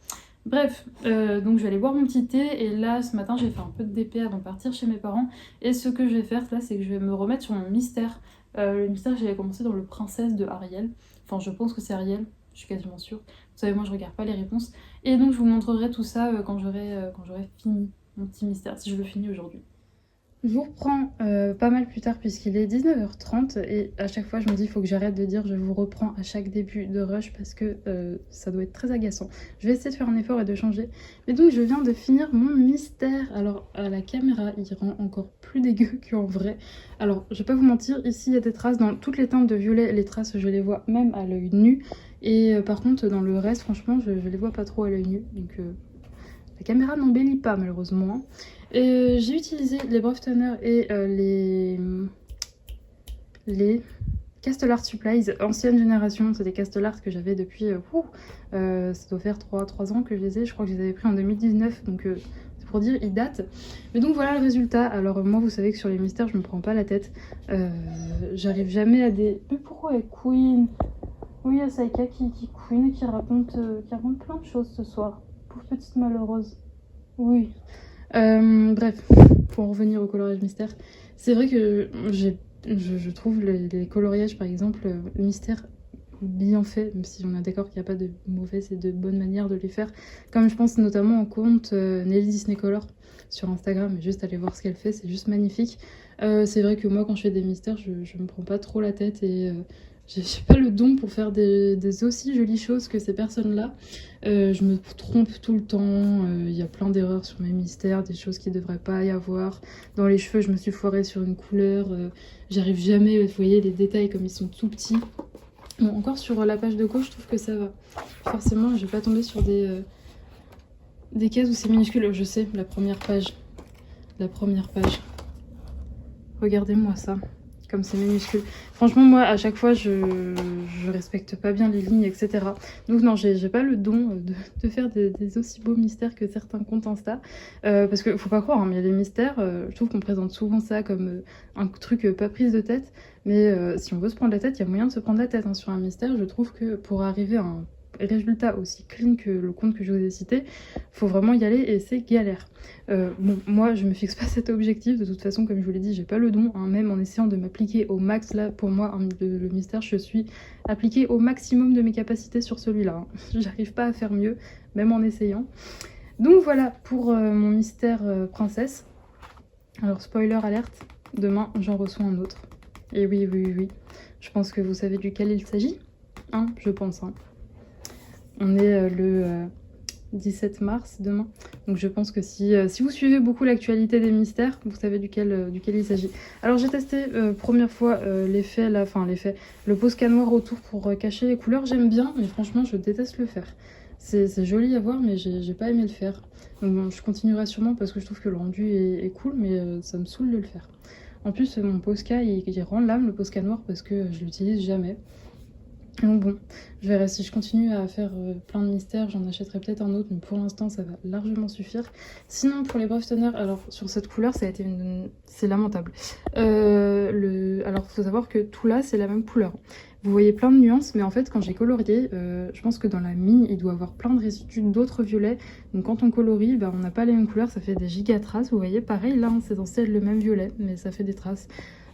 Bref, donc je vais aller boire mon petit thé, et là, ce matin, j'ai fait un peu de DP avant de partir chez mes parents. Et ce que je vais faire, là, c'est que je vais me remettre sur mon mystère. Le mystère, j'avais commencé dans le Princesse de Ariel. Enfin, je pense que c'est Ariel, je suis quasiment sûre. Vous savez, moi, je regarde pas les réponses. Et donc, je vous montrerai tout ça quand j'aurai fini mon petit mystère, si je le finis aujourd'hui. Je vous reprends pas mal plus tard puisqu'il est 19h30 et à chaque fois je me dis il faut que j'arrête de dire je vous reprends à chaque début de rush parce que ça doit être très agaçant. Je vais essayer de faire un effort et de changer. Mais donc je viens de finir mon mystère. Alors à la caméra il rend encore plus dégueu qu'en vrai. Alors je vais pas vous mentir, ici il y a des traces dans toutes les teintes de violet. Les traces je les vois même à l'œil nu. Et par contre dans le reste franchement je les vois pas trop à l'œil nu. Donc la caméra n'embellit pas malheureusement. J'ai utilisé les Breath Toner et les Castle Art Supplies ancienne génération. C'est des Castle Art que j'avais depuis ça doit faire 3 ans que je les ai. Je crois que je les avais pris en 2019, donc c'est pour dire ils datent. Mais donc voilà le résultat. Alors moi vous savez que sur les mystères je me prends pas la tête. J'arrive jamais à des... Mais pourquoi elle queen? Oui, il y a Saika qui queen et qui raconte plein de choses ce soir. Pauvre petite malheureuse. Oui. Bref, pour en revenir au coloriage mystère, c'est vrai que j'ai je trouve les coloriages par exemple mystère bien fait, même si on est d'accord qu'il n'y a pas de mauvaise et de bonne manière de les faire, comme je pense notamment au compte Nelly Disney Color sur Instagram, mais juste aller voir ce qu'elle fait, c'est juste magnifique. C'est vrai que moi quand je fais des mystères, je me prends pas trop la tête et j'ai pas le don pour faire des aussi jolies choses que ces personnes-là. Je me trompe tout le temps, il y a plein d'erreurs sur mes mystères, des choses qui devraient pas y avoir. Dans les cheveux, je me suis foirée sur une couleur, j'arrive jamais, vous voyez les détails comme ils sont tout petits. Bon, encore sur la page de gauche, je trouve que ça va. Forcément, je vais pas tomber sur des cases où c'est minuscule. Je sais, la première page. La première page. Regardez-moi ça, comme c'est minuscule. Franchement, moi, à chaque fois, je respecte pas bien les lignes, etc. Donc non, j'ai pas le don de faire des aussi beaux mystères que certains comptes Insta. Parce que faut pas croire, hein, mais les mystères, je trouve qu'on présente souvent ça comme un truc pas prise de tête. Mais si on veut se prendre la tête, il y a moyen de se prendre la tête hein, sur un mystère. Je trouve que pour arriver à un résultat aussi clean que le compte que je vous ai cité, faut vraiment y aller et c'est galère. Bon, moi je me fixe pas cet objectif, de toute façon comme je vous l'ai dit, j'ai pas le don, hein, même en essayant de m'appliquer au max, là pour moi hein, le mystère, je suis appliquée au maximum de mes capacités sur celui-là. Hein. J'arrive pas à faire mieux, même en essayant. Donc voilà pour mon mystère princesse. Alors spoiler alerte, demain j'en reçois un autre. Et oui, je pense que vous savez duquel il s'agit, hein, je pense. Hein. On est le 17 mars demain, donc je pense que si vous suivez beaucoup l'actualité des mystères, vous savez duquel il s'agit. Alors j'ai testé première fois l'effet, le Posca noir autour pour cacher les couleurs, j'aime bien, mais franchement je déteste le faire. C'est joli à voir, mais j'ai pas aimé le faire. Donc bon, je continuerai sûrement parce que je trouve que le rendu est cool, mais ça me saoule de le faire. En plus, mon Posca, il rend l'âme, le Posca noir, parce que je l'utilise jamais. Donc bon, je verrai si je continue à faire plein de mystères, j'en achèterai peut-être un autre, mais pour l'instant, ça va largement suffire. Sinon, pour les brefs teneurs, alors sur cette couleur, ça a été c'est lamentable. Alors, faut savoir que tout là, c'est la même couleur. Vous voyez plein de nuances, mais en fait, quand j'ai colorié, je pense que dans la mine, il doit avoir plein de résidus d'autres violets. Donc quand on colorie, on n'a pas les mêmes couleurs, ça fait des giga traces. Vous voyez, pareil, là, c'est censé être le même violet, mais ça fait des traces.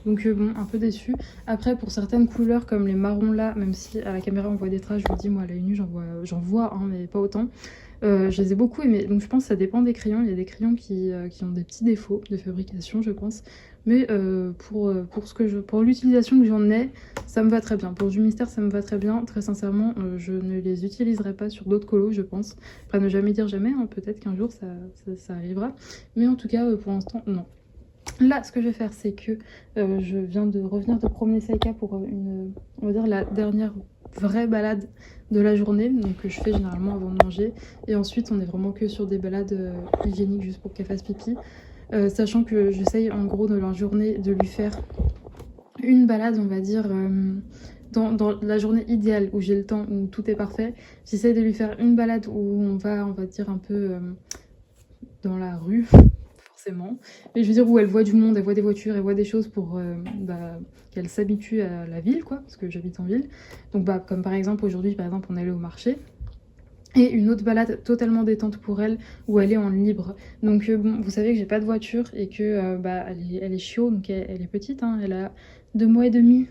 Donc bon, un peu déçue. Après, pour certaines couleurs, comme les marrons là, même si à la caméra on voit des traces, je vous dis, moi à l'œil nu, j'en vois, hein, mais pas autant. Je les ai beaucoup aimés, donc je pense que ça dépend des crayons. Il y a des crayons qui ont des petits défauts de fabrication, je pense. Mais pour l'utilisation que j'en ai, ça me va très bien. Pour du mystère, ça me va très bien. Très sincèrement, je ne les utiliserai pas sur d'autres colos, je pense. Après, ne jamais dire jamais, hein, peut-être qu'un jour ça arrivera. Mais en tout cas, pour l'instant, non. Là, ce que je vais faire, c'est que je viens de revenir de promener Saïka pour on va dire la dernière vraie balade de la journée, donc que je fais généralement avant de manger. Et ensuite, on est vraiment que sur des balades hygiéniques juste pour qu'elle fasse pipi. Sachant que j'essaye en gros de la journée de lui faire une balade, on va dire, dans la journée idéale où j'ai le temps, où tout est parfait. J'essaye de lui faire une balade où on va dire un peu dans la rue. Mais je veux dire où elle voit du monde, elle voit des voitures, elle voit des choses pour qu'elle s'habitue à la ville, quoi, parce que j'habite en ville. Donc comme par exemple aujourd'hui, par exemple, on est allé au marché. Et une autre balade totalement détente pour elle, où elle est en libre. Donc bon, vous savez que j'ai pas de voiture et que elle est chiot, donc elle est petite, hein, elle a 2 mois et demi.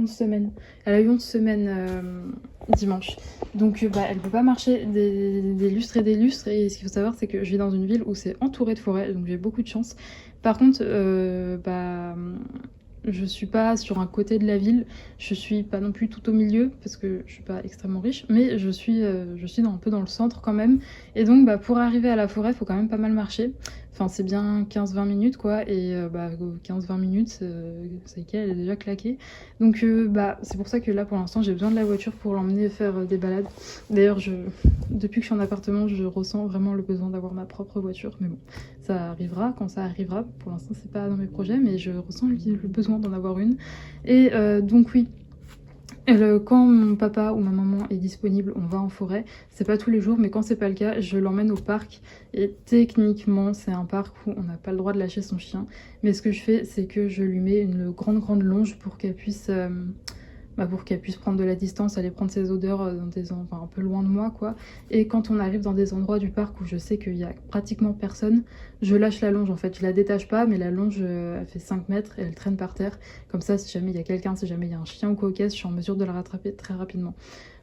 11 semaines. Elle a eu 11 semaines dimanche. Donc elle peut pas marcher des lustres et des lustres. Et ce qu'il faut savoir, c'est que je vis dans une ville où c'est entouré de forêts, donc j'ai beaucoup de chance. Par contre, je suis pas sur un côté de la ville, je suis pas non plus tout au milieu parce que je suis pas extrêmement riche, mais je suis un peu dans le centre quand même. Et donc pour arriver à la forêt, il faut quand même pas mal marcher. Enfin, c'est bien 15-20 minutes quoi, et 15-20 minutes, ça y est, elle est déjà claquée. Donc c'est pour ça que là pour l'instant j'ai besoin de la voiture pour l'emmener faire des balades. D'ailleurs, depuis que je suis en appartement, je ressens vraiment le besoin d'avoir ma propre voiture, mais bon, ça arrivera quand ça arrivera. Pour l'instant, c'est pas dans mes projets, mais je ressens le besoin d'en avoir une. Et donc oui. Quand mon papa ou ma maman est disponible, on va en forêt. C'est pas tous les jours, mais quand c'est pas le cas, je l'emmène au parc. Et techniquement, c'est un parc où on n'a pas le droit de lâcher son chien. Mais ce que je fais, c'est que je lui mets une grande longe pour qu'elle puisse pour qu'elle puisse prendre de la distance, aller prendre ses odeurs dans un peu loin de moi quoi. Et quand on arrive dans des endroits du parc où je sais qu'il y a pratiquement personne, je lâche la longe en fait, je la détache pas, mais la longe elle fait 5 mètres et elle traîne par terre. Comme ça, si jamais il y a quelqu'un, si jamais il y a un chien ou quoi au caisse, je suis en mesure de la rattraper très rapidement.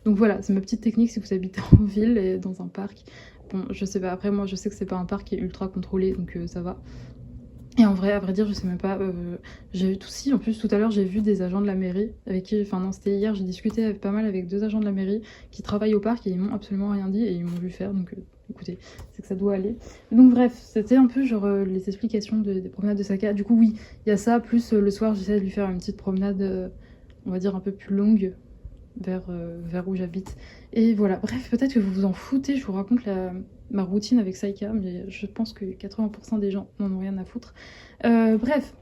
Donc voilà, c'est ma petite technique si vous habitez en ville et dans un parc. Bon, je sais pas, après moi je sais que c'est pas un parc qui est ultra contrôlé, donc ça va. Et en vrai, à vrai dire, je sais même pas. J'ai eu tout si, en plus tout à l'heure j'ai vu des agents de la mairie avec qui, enfin non c'était hier, j'ai discuté pas mal avec 2 agents de la mairie qui travaillent au parc et ils m'ont absolument rien dit et ils m'ont vu faire, donc écoutez, c'est que ça doit aller. Donc bref, c'était un peu genre les explications des promenades de Saka. Du coup oui, il y a ça, plus le soir j'essaie de lui faire une petite promenade, on va dire un peu plus longue, vers où j'habite. Et voilà, bref, peut-être que vous vous en foutez, je vous raconte ma routine avec Saika, mais je pense que 80% des gens n'en ont rien à foutre. Bref,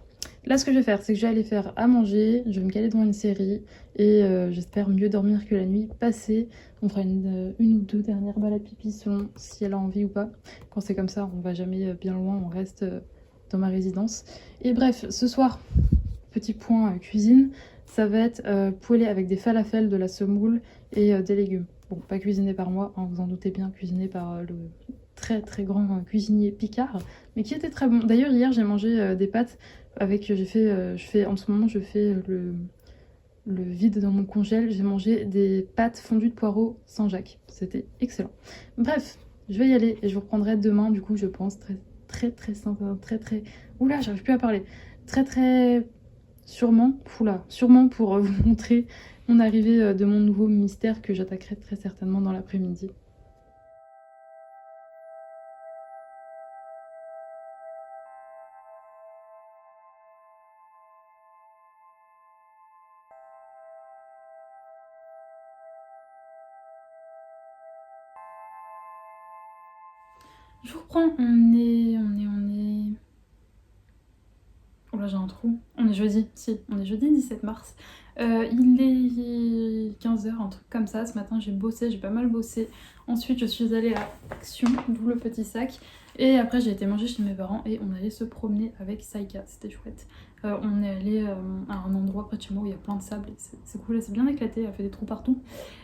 là ce que je vais faire, c'est que je vais aller faire à manger, je vais me caler devant une série, et j'espère mieux dormir que la nuit passée. On fera une ou 2 dernières balades pipi selon si elle a envie ou pas. Quand c'est comme ça, on va jamais bien loin, on reste dans ma résidence. Et bref, ce soir, petit point cuisine, ça va être poêlé avec des falafels, de la semoule et des légumes. Bon, pas cuisiné par moi, hein, vous en doutez bien, cuisiné par le très très grand cuisinier Picard, mais qui était très bon. D'ailleurs, hier, j'ai mangé des pâtes avec, en ce moment, je fais le vide dans mon congèle. J'ai mangé des pâtes fondues de poireaux Saint-Jacques. C'était excellent. Bref, je vais y aller et je vous reprendrai demain, du coup, je pense, très... Oula, j'arrive plus à parler. Sûrement pour vous montrer mon arrivée de mon nouveau mystère que j'attaquerai très certainement dans l'après-midi. Je vous reprends, on est... Oh là j'ai un trou. On est jeudi 17 mars. Il est 15h, un truc comme ça. Ce matin j'ai bossé, j'ai pas mal bossé. Ensuite je suis allée à Action, d'où le petit sac. Et après j'ai été manger chez mes parents et on allait se promener avec Saika, c'était chouette. On est allé à un endroit près de chez moi où il y a plein de sable et c'est cool, c'est bien éclaté, elle fait des trous partout.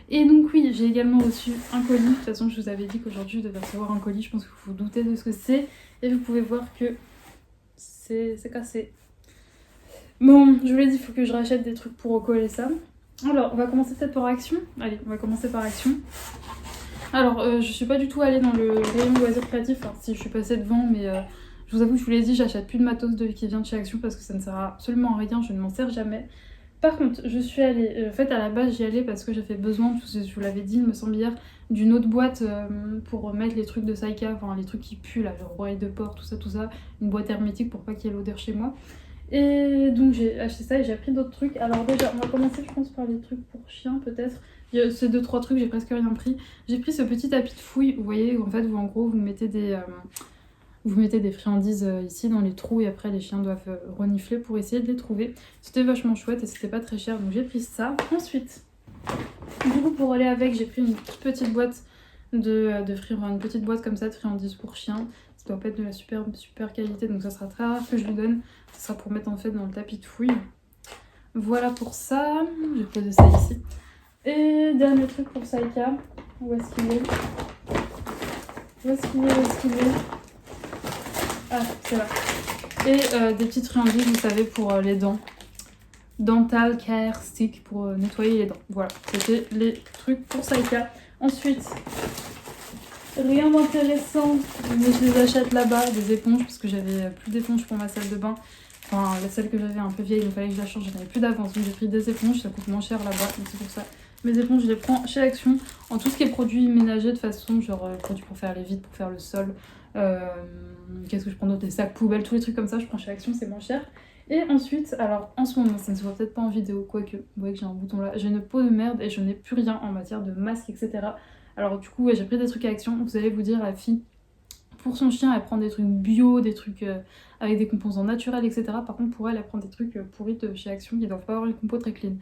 Et donc oui, j'ai également reçu un colis. De toute façon je vous avais dit qu'aujourd'hui je devais recevoir un colis, je pense que vous vous doutez de ce que c'est. Et vous pouvez voir que c'est cassé. Bon, je vous l'ai dit, il faut que je rachète des trucs pour recoller ça. Alors, on va commencer peut-être par Action. Allez, on va commencer par Action. Alors, je suis pas du tout allée dans le rayon loisirs créatifs, enfin si je suis passée devant, mais je vous avoue, je vous l'ai dit, j'achète plus de matos qui vient de chez Action parce que ça ne sert absolument à rien, je ne m'en sers jamais. Par contre, je suis allée, en fait à la base j'y allais parce que j'avais besoin, je vous l'avais dit, il me semble hier, d'une autre boîte pour mettre les trucs de Saika, enfin les trucs qui puent là, genre oreilles de porc, tout ça, une boîte hermétique pour pas qu'il y ait l'odeur chez moi. Et donc j'ai acheté ça et j'ai pris d'autres trucs. Alors déjà, on va commencer je pense par les trucs pour chiens peut-être. Ces 2-3 trucs, j'ai presque rien pris. J'ai pris ce petit tapis de fouille, vous voyez, où en fait, en gros, vous mettez des friandises ici dans les trous et après les chiens doivent renifler pour essayer de les trouver. C'était vachement chouette et c'était pas très cher, donc j'ai pris ça. Ensuite, du coup, pour aller avec, j'ai pris une petite boîte une petite boîte comme ça de friandises pour chiens. Ça doit pas être de la super qualité, donc ça sera très rare que je lui donne. Ça sera pour mettre en fait dans le tapis de fouille. Voilà pour ça. Je vais poser ça ici. Et dernier truc pour Saika. Où est-ce qu'il est? Où est-ce qu'il est? Ah, c'est là. Et des petites friandises, vous savez, pour les dents. Dental Care Stick pour nettoyer les dents. Voilà, c'était les trucs pour Saika. Ensuite, rien d'intéressant, mais je les achète là-bas, des éponges, parce que j'avais plus d'éponges pour ma salle de bain. Enfin, la salle que j'avais un peu vieille, donc il fallait que je la change, j'en avais plus d'avance. Donc j'ai pris des éponges, ça coûte moins cher là-bas, donc c'est pour ça. Mes éponges, je les prends chez Action, en tout ce qui est produits ménagers de façon, genre produits pour faire les vides, pour faire le sol. Qu'est-ce que je prends d'autre? Des sacs poubelles, tous les trucs comme ça, je prends chez Action, c'est moins cher. Et ensuite, alors en ce moment, ça ne se voit peut-être pas en vidéo, quoique, vous voyez que j'ai un bouton là, j'ai une peau de merde et je n'ai plus rien en matière de masque, etc. Alors du coup, ouais, j'ai pris des trucs à Action, vous allez vous dire, la fille, pour son chien, elle prend des trucs bio, des trucs avec des composants naturels, etc. Par contre, pour elle, elle prend des trucs pourris de chez Action qui doivent pas avoir les compos très clean.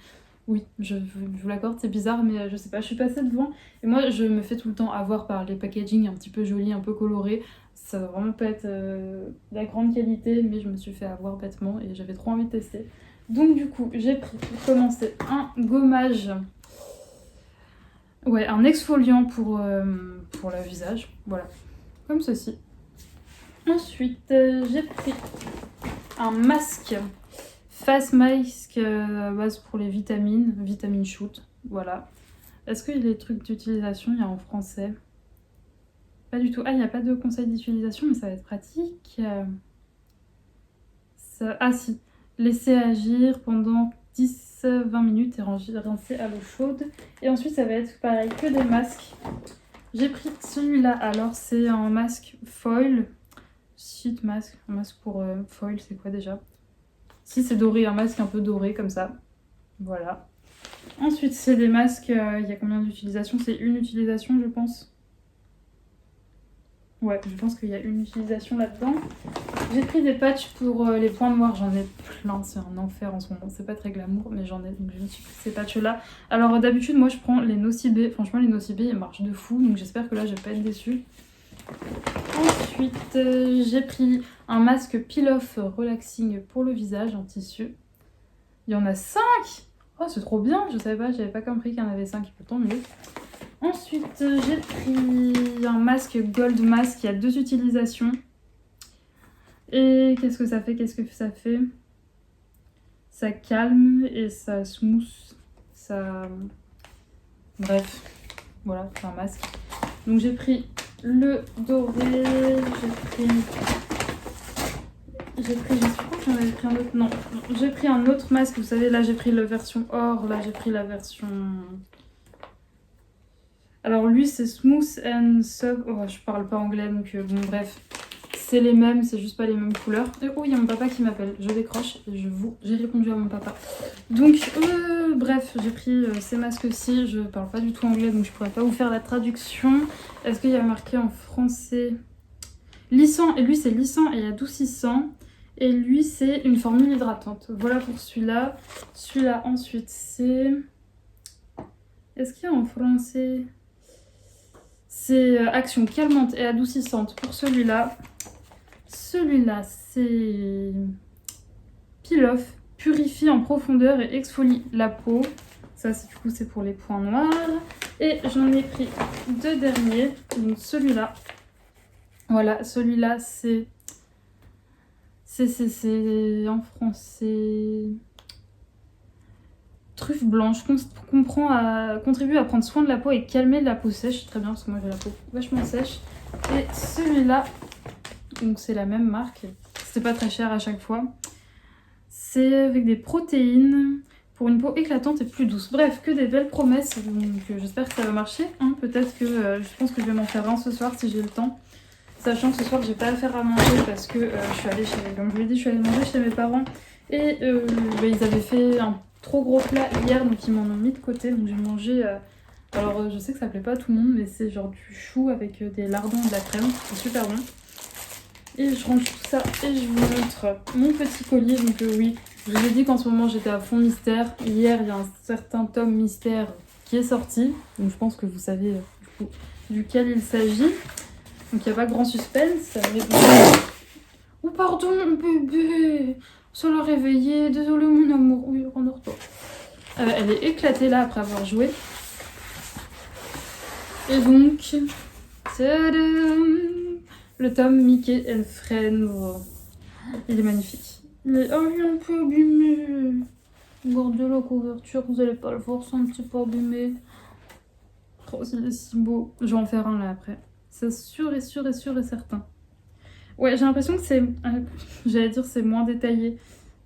Oui, je vous l'accorde, c'est bizarre, mais je sais pas, je suis passée devant. Et moi, je me fais tout le temps avoir par les packaging un petit peu jolis, un peu colorés. Ça va vraiment pas être de la grande qualité, mais je me suis fait avoir bêtement et j'avais trop envie de tester. Donc du coup, j'ai pris pour commencer un gommage, ouais, un exfoliant pour le visage, voilà, comme ceci. Ensuite, j'ai pris un masque. Face mask à base pour les vitamines, vitamine shoot, voilà. Est-ce que les trucs d'utilisation, il y a en français? Pas du tout. Ah, il n'y a pas de conseil d'utilisation, mais ça va être pratique. Ah si, laisser agir pendant 10-20 minutes et rincer à l'eau chaude. Et ensuite, ça va être pareil que des masques. J'ai pris celui-là, alors c'est un masque foil. Sheet mask, un masque pour foil, c'est quoi déjà? Si, c'est doré, un masque un peu doré comme ça. Voilà. Ensuite, c'est des masques, il y a combien d'utilisations? C'est une utilisation, je pense. Ouais, je pense qu'il y a une utilisation là-dedans. J'ai pris des patchs pour les points noirs, j'en ai plein, c'est un enfer en ce moment. C'est pas très glamour, mais j'en ai, donc je me suis pris ces patchs-là. Alors d'habitude, moi je prends les Nocibé. Franchement, les Nocibé, ils marchent de fou, donc j'espère que là, je vais pas être déçue. Ensuite, j'ai pris un masque peel-off relaxing pour le visage en tissu. Il y en a 5! Oh, c'est trop bien! Je savais pas, j'avais pas compris qu'il y en avait 5, tant mieux. Ensuite, j'ai pris un masque Gold Mask, il y a 2 utilisations. Et qu'est-ce que ça fait? Ça calme et ça smooth. Ça... Bref, voilà, c'est un masque. Donc j'ai pris le doré, je crois que j'en avais pris un autre, non, j'ai pris un autre masque, vous savez, là j'ai pris la version or, là j'ai pris la version... Alors lui c'est Smooth and Soft, oh je parle pas anglais donc bon bref, c'est les mêmes, c'est juste pas les mêmes couleurs. Et oh il y a mon papa qui m'appelle, je décroche et j'ai répondu à mon papa. Donc bref, j'ai pris ces masques-ci, je parle pas du tout anglais donc je pourrais pas vous faire la traduction. Est-ce qu'il y a marqué en français? Lissant, et lui c'est lissant et adoucissant. Et lui c'est une formule hydratante. Voilà pour celui-là. Celui-là ensuite c'est... Est-ce qu'il y a en français? C'est action calmante et adoucissante pour celui-là. Celui-là c'est peel-off, purifie en profondeur et exfolie la peau. Ça c'est du coup c'est pour les points noirs. Et j'en ai pris 2 derniers. Donc celui-là. Voilà, celui-là c'est en français... Truffe blanche, contribue à prendre soin de la peau et calmer la peau sèche. Très bien parce que moi j'ai la peau vachement sèche. Et celui-là, donc c'est la même marque. C'était pas très cher à chaque fois. C'est avec des protéines pour une peau éclatante et plus douce. Bref, que des belles promesses. Donc j'espère que ça va marcher. Hein. Peut-être que je pense que je vais m'en faire un ce soir si j'ai le temps. Sachant que ce soir j'ai pas à faire à manger parce que je suis allée comme je vous l'ai dit, je suis allée manger chez mes parents. Et ils avaient fait un trop gros plat hier, donc ils m'en ont mis de côté. Donc j'ai mangé, alors je sais que ça plaît pas à tout le monde, mais c'est genre du chou avec des lardons et de la crème. C'est super bon. Et je range tout ça et je vous montre mon petit collier. Donc oui, je vous ai dit qu'en ce moment j'étais à fond mystère. Hier il y a un certain tome mystère qui est sorti. Donc je pense que vous savez du coup duquel il s'agit. Donc il n'y a pas grand suspense. Oh pardon bébé, ça l'a réveillé, désolé mon amour, oui rendors-toi. Elle est éclatée là après avoir joué. Et donc, tadam, le tome Mickey and Friends. Il est magnifique. Il est un peu abîmé. Regardez la couverture, vous allez pas le voir, c'est un petit peu abîmé. Oh, il est si beau. Je vais en faire un là après. C'est sûr et certain. Ouais, j'ai l'impression que c'est... j'allais dire c'est moins détaillé.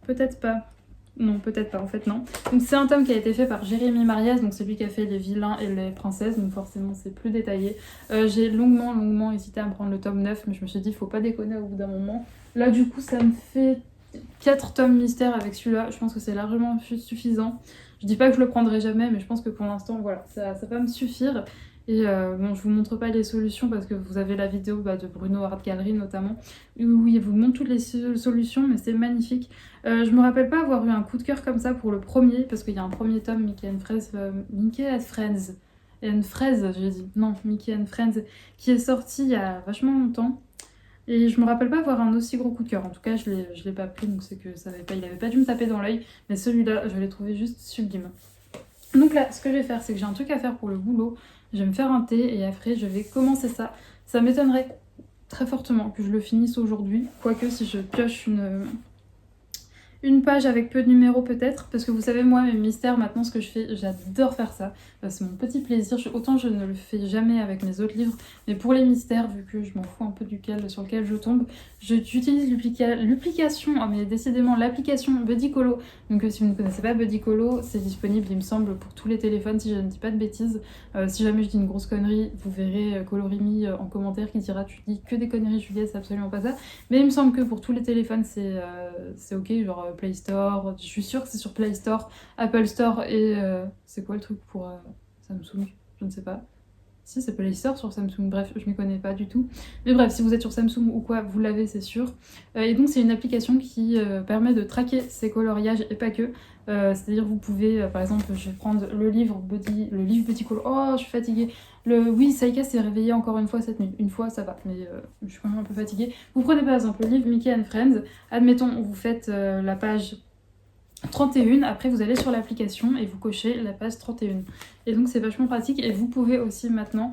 Peut-être pas. Non, peut-être pas, en fait non. Donc c'est un tome qui a été fait par Jérémy Marias, donc c'est lui qui a fait les vilains et les princesses, donc forcément c'est plus détaillé. J'ai longuement hésité à me prendre le tome 9, mais je me suis dit faut pas déconner au bout d'un moment. Là du coup ça me fait 4 tomes mystères avec celui-là, je pense que c'est largement suffisant. Je dis pas que je le prendrai jamais, mais je pense que pour l'instant voilà, ça va me suffire. Et bon, je vous montre pas les solutions parce que vous avez la vidéo de Bruno Art Gallery notamment, où il vous montre toutes les solutions, mais c'est magnifique. Je me rappelle pas avoir eu un coup de cœur comme ça pour le premier, parce qu'il y a un premier tome, Mickey and Friends, j'ai dit, non, Mickey and Friends, qui est sorti il y a vachement longtemps. Et je me rappelle pas avoir un aussi gros coup de cœur. En tout cas, je l'ai pas pris, donc c'est que il avait pas dû me taper dans l'œil. Mais celui-là, je l'ai trouvé juste sublime. Donc là, ce que je vais faire, c'est que j'ai un truc à faire pour le boulot. Je vais me faire un thé et après, je vais commencer ça. Ça m'étonnerait très fortement que je le finisse aujourd'hui. Quoique, si je pioche une page avec peu de numéros peut-être, parce que vous savez moi mes mystères maintenant ce que je fais, j'adore faire ça, c'est mon petit plaisir, autant je ne le fais jamais avec mes autres livres, mais pour les mystères, vu que je m'en fous un peu sur lequel je tombe, j'utilise l'application, oh mais décidément l'application Buddycolo, donc si vous ne connaissez pas Buddycolo, c'est disponible il me semble pour tous les téléphones si je ne dis pas de bêtises, si jamais je dis une grosse connerie, vous verrez Colorimi en commentaire qui dira tu dis que des conneries Juliette, c'est absolument pas ça, mais il me semble que pour tous les téléphones c'est ok, genre Play Store, je suis sûre que c'est sur Play Store, Apple Store et c'est quoi le truc pour Samsung, je ne sais pas. Si c'est Play Store sur Samsung, bref, je ne connais pas du tout. Mais bref, si vous êtes sur Samsung ou quoi, vous l'avez, c'est sûr. Et donc c'est une application qui permet de traquer ses coloriages et pas que. C'est-à-dire vous pouvez, par exemple, je vais prendre le livre Buddycolo. Oh, je suis fatiguée. Oui, Saïka s'est réveillée encore une fois cette nuit. Une fois, ça va, mais je suis quand même un peu fatiguée. Vous prenez par exemple le livre Mickey and Friends. Admettons, vous faites la page 31, après vous allez sur l'application et vous cochez la page 31. Et donc c'est vachement pratique et vous pouvez aussi maintenant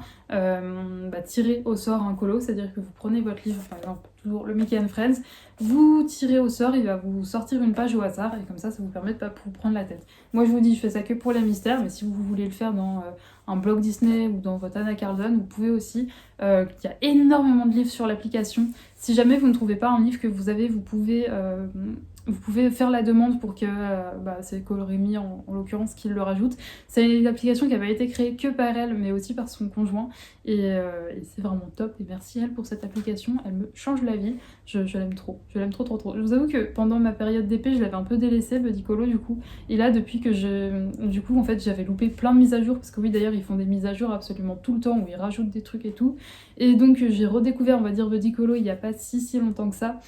tirer au sort un colo, c'est-à-dire que vous prenez votre livre, par exemple toujours le Mickey and Friends, vous tirez au sort, il va vous sortir une page au hasard et comme ça vous permet de pas vous prendre la tête. Moi je vous dis je fais ça que pour les mystères, mais si vous voulez le faire dans un blog Disney ou dans votre Anna Carlton, vous pouvez aussi, il y a énormément de livres sur l'application. Si jamais vous ne trouvez pas un livre que vous avez, vous pouvez faire la demande pour que c'est Colorimi en l'occurrence qui le rajoute. C'est une application qui n'avait été créée que par elle mais aussi par son conjoint et c'est vraiment top et merci elle pour cette application, elle me change la vie, je l'aime trop, je l'aime trop. Je vous avoue que pendant ma période d'épée je l'avais un peu délaissé Buddycolo du coup et là depuis que en fait j'avais loupé plein de mises à jour parce que oui d'ailleurs ils font des mises à jour absolument tout le temps où ils rajoutent des trucs et tout et donc j'ai redécouvert on va dire Buddycolo il n'y a pas si longtemps que ça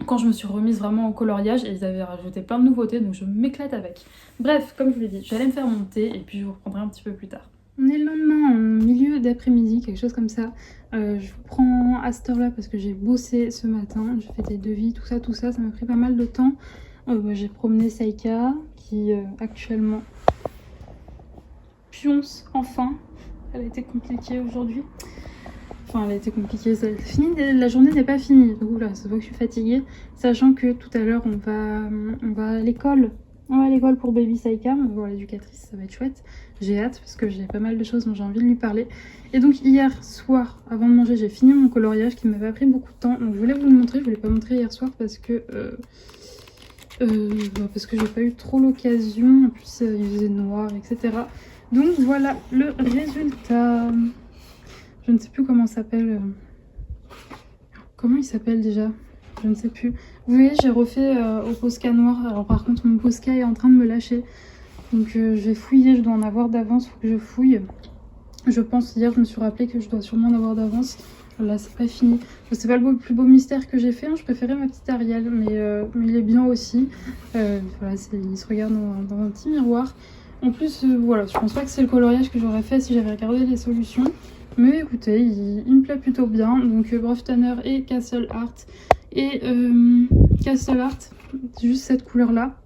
quand je me suis remise vraiment au coloriage et ils avaient rajouté plein de nouveautés donc je m'éclate avec. Bref, comme je vous l'ai dit, j'allais me faire mon thé et puis je vous reprendrai un petit peu plus tard. On est le lendemain, en milieu d'après-midi, quelque chose comme ça. Je vous prends à cette heure-là parce que j'ai bossé ce matin, j'ai fait des devis, tout ça m'a pris pas mal de temps. J'ai promené Saïka qui actuellement pionce enfin. Elle a été compliquée aujourd'hui. Enfin, elle a été compliquée, ça a fini, la journée n'est pas finie. Donc là, ça voit que je suis fatiguée. Sachant que tout à l'heure, on va à l'école. On va à l'école pour Baby Saïka, on va voir l'éducatrice, ça va être chouette. J'ai hâte parce que j'ai pas mal de choses dont j'ai envie de lui parler. Et donc hier soir, avant de manger, j'ai fini mon coloriage qui m'avait pris beaucoup de temps. Donc je voulais vous le montrer, je voulais pas montrer hier soir parce que j'ai pas eu trop l'occasion. En plus, il faisait noir, etc. Donc voilà le résultat. Je ne sais plus comment s'appelle. Comment il s'appelle déjà? Je ne sais plus. Vous voyez, j'ai refait au Posca noir. Alors par contre, mon Posca est en train de me lâcher. Donc je vais fouiller, je dois en avoir d'avance, faut que je fouille. Je pense, hier, je me suis rappelé que je dois sûrement en avoir d'avance. Là, c'est pas fini. C'est pas le plus beau mystère que j'ai fait. Hein. Je préférais ma petite Ariel, mais il est bien aussi. Voilà, il se regarde dans un petit miroir. En plus, voilà, je pense pas que c'est le coloriage que j'aurais fait si j'avais regardé les solutions. Mais écoutez, il me plaît plutôt bien. Donc Bruff Tanner et Castle Art. Et Castle Art, juste cette couleur-là.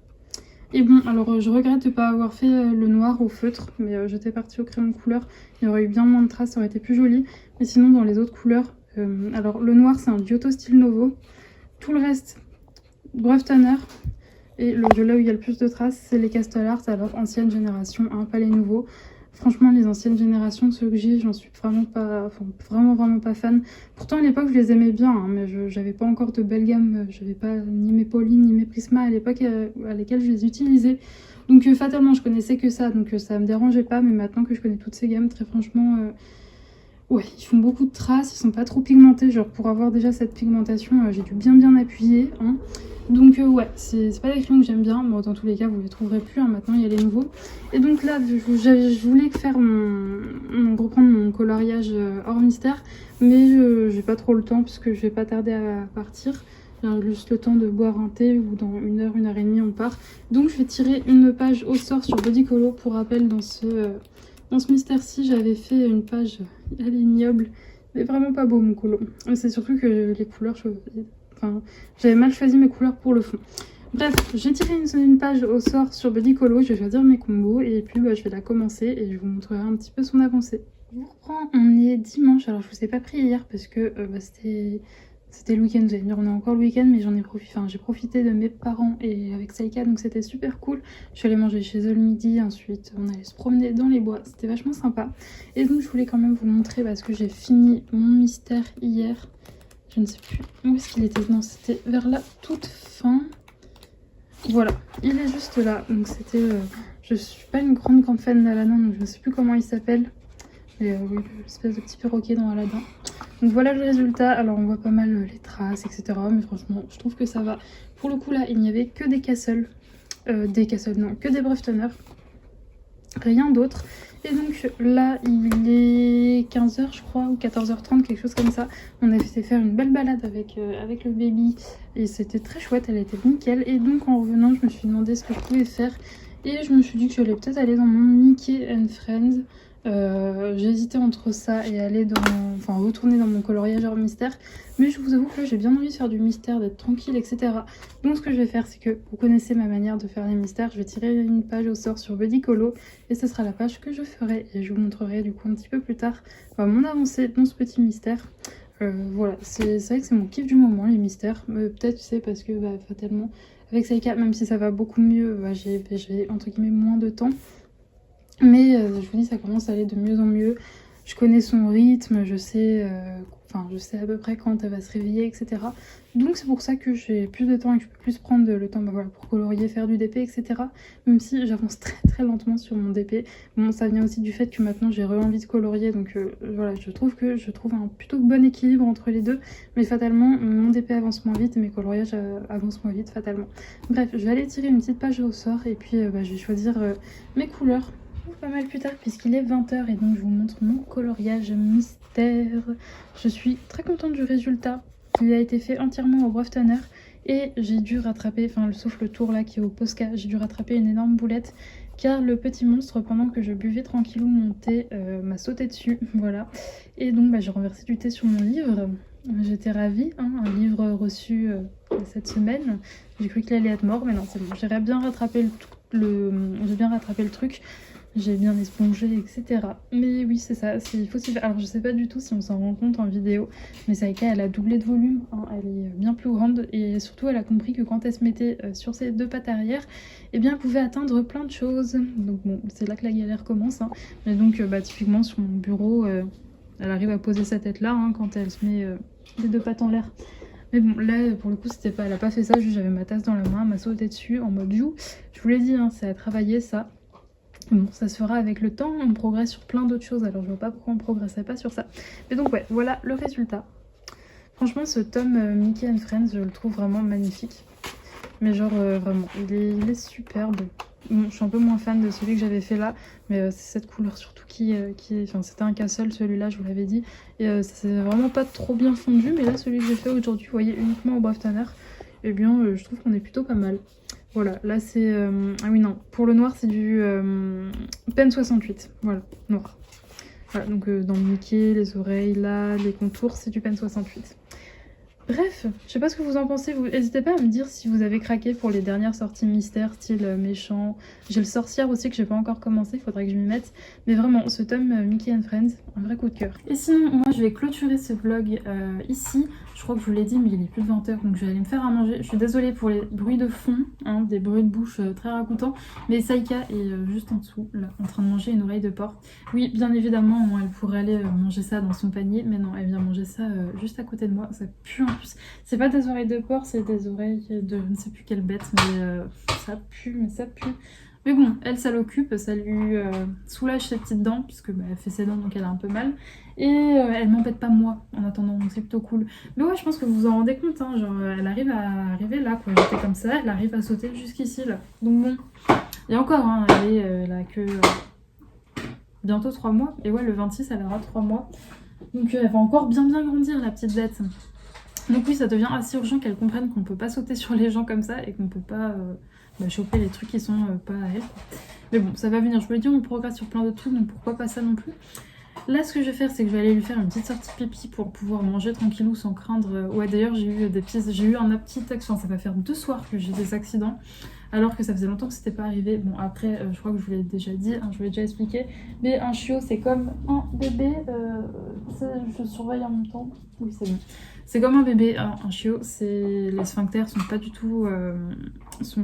Et bon, alors je regrette de ne pas avoir fait le noir au feutre. Mais j'étais partie au crayon de couleur. Il y aurait eu bien moins de traces, ça aurait été plus joli. Mais sinon, dans les autres couleurs... alors le noir, c'est un Giotto Style Novo. Tout le reste, Bruff Tanner. Et là où il y a le plus de traces, c'est les Castle Art. Alors ancienne génération, hein, pas les nouveaux. Franchement, les anciennes générations, ceux que j'ai, j'en suis vraiment pas fan. Pourtant, à l'époque, je les aimais bien, hein, mais j'avais pas encore de belle gamme. J'avais pas ni mes Pauline, ni mes Prisma à l'époque à lesquelles je les utilisais. Donc, fatalement, je connaissais que ça, donc ça me dérangeait pas. Mais maintenant que je connais toutes ces gammes, très franchement, Ouais, ils font beaucoup de traces, ils sont pas trop pigmentés, genre pour avoir déjà cette pigmentation, j'ai dû bien appuyer, hein. Donc ouais, c'est pas des crayons que j'aime bien, mais dans tous les cas vous les trouverez plus, hein. Maintenant il y a les nouveaux. Et donc là, je voulais faire reprendre mon coloriage hors mystère, mais j'ai pas trop le temps puisque je vais pas tarder à partir. J'ai juste le temps de boire un thé ou dans 1 heure et demie on part. Donc je vais tirer une page au sort sur Body Colo. Pour rappel, dans ce mystère-ci, j'avais fait une page, elle est ignoble, mais vraiment pas beau mon colo. C'est surtout que les couleurs, enfin, j'avais mal choisi mes couleurs pour le fond. Bref, j'ai tiré une page au sort sur Body Colo, je vais choisir mes combos et puis je vais la commencer et je vous montrerai un petit peu son avancée. Je vous reprends, on est dimanche, alors je vous ai pas pris hier parce que c'était le week-end, vous allez me dire on est encore le week-end, mais j'ai profité de mes parents et avec Saïka, donc c'était super cool. Je suis allée manger chez eux le midi, ensuite on allait se promener dans les bois, c'était vachement sympa. Et donc je voulais quand même vous montrer parce que j'ai fini mon mystère hier. Je ne sais plus où est-ce qu'il était, non c'était vers la toute fin. Voilà, il est juste là, donc c'était... je suis pas une grande fan d'Aladin, donc je ne sais plus comment il s'appelle. Mais oui, l'espèce de petit perroquet dans Aladin. Donc voilà le résultat. Alors on voit pas mal les traces, etc. Mais franchement, je trouve que ça va. Pour le coup là, il n'y avait que des castles. Que des Breftoners. Rien d'autre. Et donc là, il est 15h je crois, ou 14h30, quelque chose comme ça. On a fait faire une belle balade avec le baby. Et c'était très chouette, elle était nickel. Et donc en revenant, je me suis demandé ce que je pouvais faire. Et je me suis dit que j'allais peut-être aller dans mon Mickey and Friends. J'ai hésité entre ça et retourner dans mon coloriage hors mystère, mais je vous avoue que j'ai bien envie de faire du mystère, d'être tranquille, etc. Donc ce que je vais faire, c'est que vous connaissez ma manière de faire les mystères, je vais tirer une page au sort sur Body Colo et ce sera la page que je ferai et je vous montrerai du coup un petit peu plus tard mon avancée dans ce petit mystère. Voilà, c'est vrai que c'est mon kiff du moment, les mystères. Peut-être, tu sais, parce que fatalement avec Saïka, même si ça va beaucoup mieux, j'ai entre guillemets moins de temps. Mais je vous dis, ça commence à aller de mieux en mieux. Je connais son rythme, je sais à peu près quand elle va se réveiller, etc. Donc c'est pour ça que j'ai plus de temps et que je peux plus prendre le temps pour colorier, faire du DP, etc. Même si j'avance très lentement sur mon DP. Bon, ça vient aussi du fait que maintenant j'ai envie de colorier. Donc voilà, je trouve un plutôt bon équilibre entre les deux. Mais fatalement, mon DP avance moins vite et mes coloriages avancent moins vite, fatalement. Bref, je vais aller tirer une petite page au sort et puis je vais choisir mes couleurs. Pas mal plus tard puisqu'il est 20h et donc je vous montre mon coloriage mystère. Je suis très contente du résultat. Il a été fait entièrement au Breftoner et j'ai dû rattraper, sauf le tour là qui est au Posca, j'ai dû rattraper une énorme boulette car le petit monstre, pendant que je buvais tranquillou mon thé, m'a sauté dessus. Voilà. Et donc j'ai renversé du thé sur mon livre. J'étais ravie, hein, un livre reçu cette semaine. J'ai cru qu'il allait être mort, mais non, c'est bon. J'ai bien rattrapé le truc. J'ai bien espongé, etc. Mais oui, c'est ça, il faut s'y faire. Alors je sais pas du tout si on s'en rend compte en vidéo, mais Saïka, elle a doublé de volume, hein, elle est bien plus grande et surtout elle a compris que quand elle se mettait sur ses deux pattes arrière, eh bien elle pouvait atteindre plein de choses. Donc bon, c'est là que la galère commence, hein. Mais donc typiquement sur mon bureau, elle arrive à poser sa tête là, hein, quand elle se met les deux pattes en l'air. Mais bon, là, pour le coup, elle a pas fait ça, juste j'avais ma tasse dans la main, elle m'a sauté dessus en mode you. Je vous l'ai dit, hein, c'est à travailler ça. Bon, ça se fera avec le temps, on progresse sur plein d'autres choses, alors je vois pas pourquoi on progresserait pas sur ça. Mais donc ouais, voilà le résultat. Franchement, ce tome Mickey and Friends, je le trouve vraiment magnifique. Mais genre, vraiment, il est superbe. Bon, je suis un peu moins fan de celui que j'avais fait là, mais c'est cette couleur surtout c'était un castle celui-là, je vous l'avais dit. Et c'est vraiment pas trop bien fondu, mais là, celui que j'ai fait aujourd'hui, vous voyez, uniquement au Breftoner, eh bien, je trouve qu'on est plutôt pas mal. Voilà, là c'est... Ah oui, non, pour le noir c'est du Pen 68, voilà, noir. Voilà, donc dans le Mickey, les oreilles là, les contours, c'est du Pen 68. Bref, je sais pas ce que vous en pensez, n'hésitez pas à me dire si vous avez craqué pour les dernières sorties mystères, style méchant. J'ai le sorcière aussi que j'ai pas encore commencé, il faudrait que je m'y mette. Mais vraiment, ce tome Mickey and Friends, un vrai coup de cœur. Et sinon, moi je vais clôturer ce vlog ici. Je crois que je vous l'ai dit, mais il est plus de 20h, donc je vais aller me faire à manger. Je suis désolée pour les bruits de fond, hein, des bruits de bouche très ragoûtants. Mais Saïka est juste en dessous, là, en train de manger une oreille de porc. Oui, bien évidemment, elle pourrait aller manger ça dans son panier, mais non, elle vient manger ça juste à côté de moi. Ça pue en plus. C'est pas des oreilles de porc, c'est des oreilles de je ne sais plus quelle bête, mais ça pue, Mais bon, elle, ça l'occupe, ça lui soulage ses petites dents, puisque bah, elle fait ses dents, donc elle a un peu mal. Et elle m'embête pas moi, en attendant, donc c'est plutôt cool. Mais ouais, je pense que vous vous en rendez compte, hein, genre, elle arrive à arriver là, quoi. J'étais comme ça, elle arrive à sauter jusqu'ici, là. Donc bon, et encore, hein, elle a que bientôt 3 mois. Et ouais, le 26, elle aura 3 mois. Donc elle va encore bien grandir, la petite bête. Donc oui, ça devient assez urgent qu'elle comprenne qu'on peut pas sauter sur les gens comme ça et qu'on peut pas choper les trucs qui sont pas à elle. Mais bon, ça va venir. Je me dis, on progresse sur plein d'autres trucs, donc pourquoi pas ça non plus. Là, ce que je vais faire, c'est que je vais aller lui faire une petite sortie pipi pour pouvoir manger tranquillou sans craindre. Ouais, d'ailleurs, j'ai eu un petit accident. Ça va faire 2 soirs que j'ai des accidents, alors que ça faisait longtemps que c'était pas arrivé. Bon, après, je crois que je vous l'ai déjà dit, hein, je vous l'ai déjà expliqué. Mais un chiot, c'est comme un bébé. Je surveille en même temps. Oui, c'est bon. C'est comme un bébé, un chiot. Les sphincters sont pas du tout, sont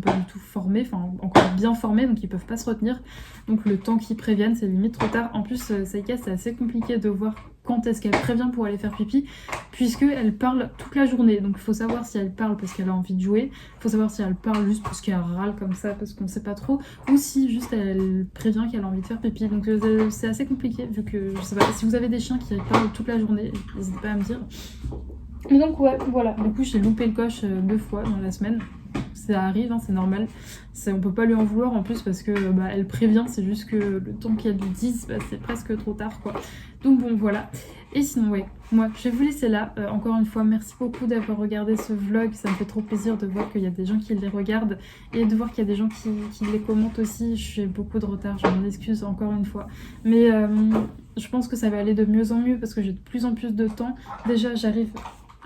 pas du tout formés, enfin encore bien formés, donc ils peuvent pas se retenir. Donc le temps qu'ils préviennent, c'est limite trop tard. En plus, Saïka, c'est assez compliqué de voir quand est-ce qu'elle prévient pour aller faire pipi, puisqu'elle parle toute la journée. Donc il faut savoir si elle parle parce qu'elle a envie de jouer, il faut savoir si elle parle juste parce qu'elle râle comme ça, parce qu'on sait pas trop, ou si juste elle prévient qu'elle a envie de faire pipi. Donc c'est assez compliqué, vu que, je sais pas, si vous avez des chiens qui parlent toute la journée, n'hésitez pas à me dire. Mais donc ouais, voilà, du coup j'ai loupé le coche 2 fois dans la semaine. Ça arrive, hein, c'est normal. On peut pas lui en vouloir en plus parce que elle prévient, c'est juste que le temps qu'elle lui dise, c'est presque trop tard quoi. Donc bon voilà. Et sinon ouais, moi je vais vous laisser là. Encore une fois, merci beaucoup d'avoir regardé ce vlog. Ça me fait trop plaisir de voir qu'il y a des gens qui les regardent et de voir qu'il y a des gens qui les commentent aussi. J'ai beaucoup de retard, je m'en excuse encore une fois. Mais je pense que ça va aller de mieux en mieux parce que j'ai de plus en plus de temps. Déjà j'arrive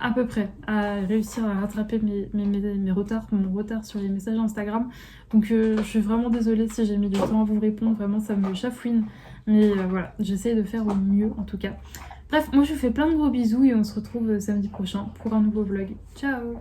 à peu près à réussir à rattraper mes retards, mon retard sur les messages Instagram. Donc je suis vraiment désolée si j'ai mis du temps à vous répondre, vraiment ça me chafouine. Mais voilà, j'essaie de faire au mieux en tout cas. Bref, moi je vous fais plein de gros bisous et on se retrouve samedi prochain pour un nouveau vlog. Ciao!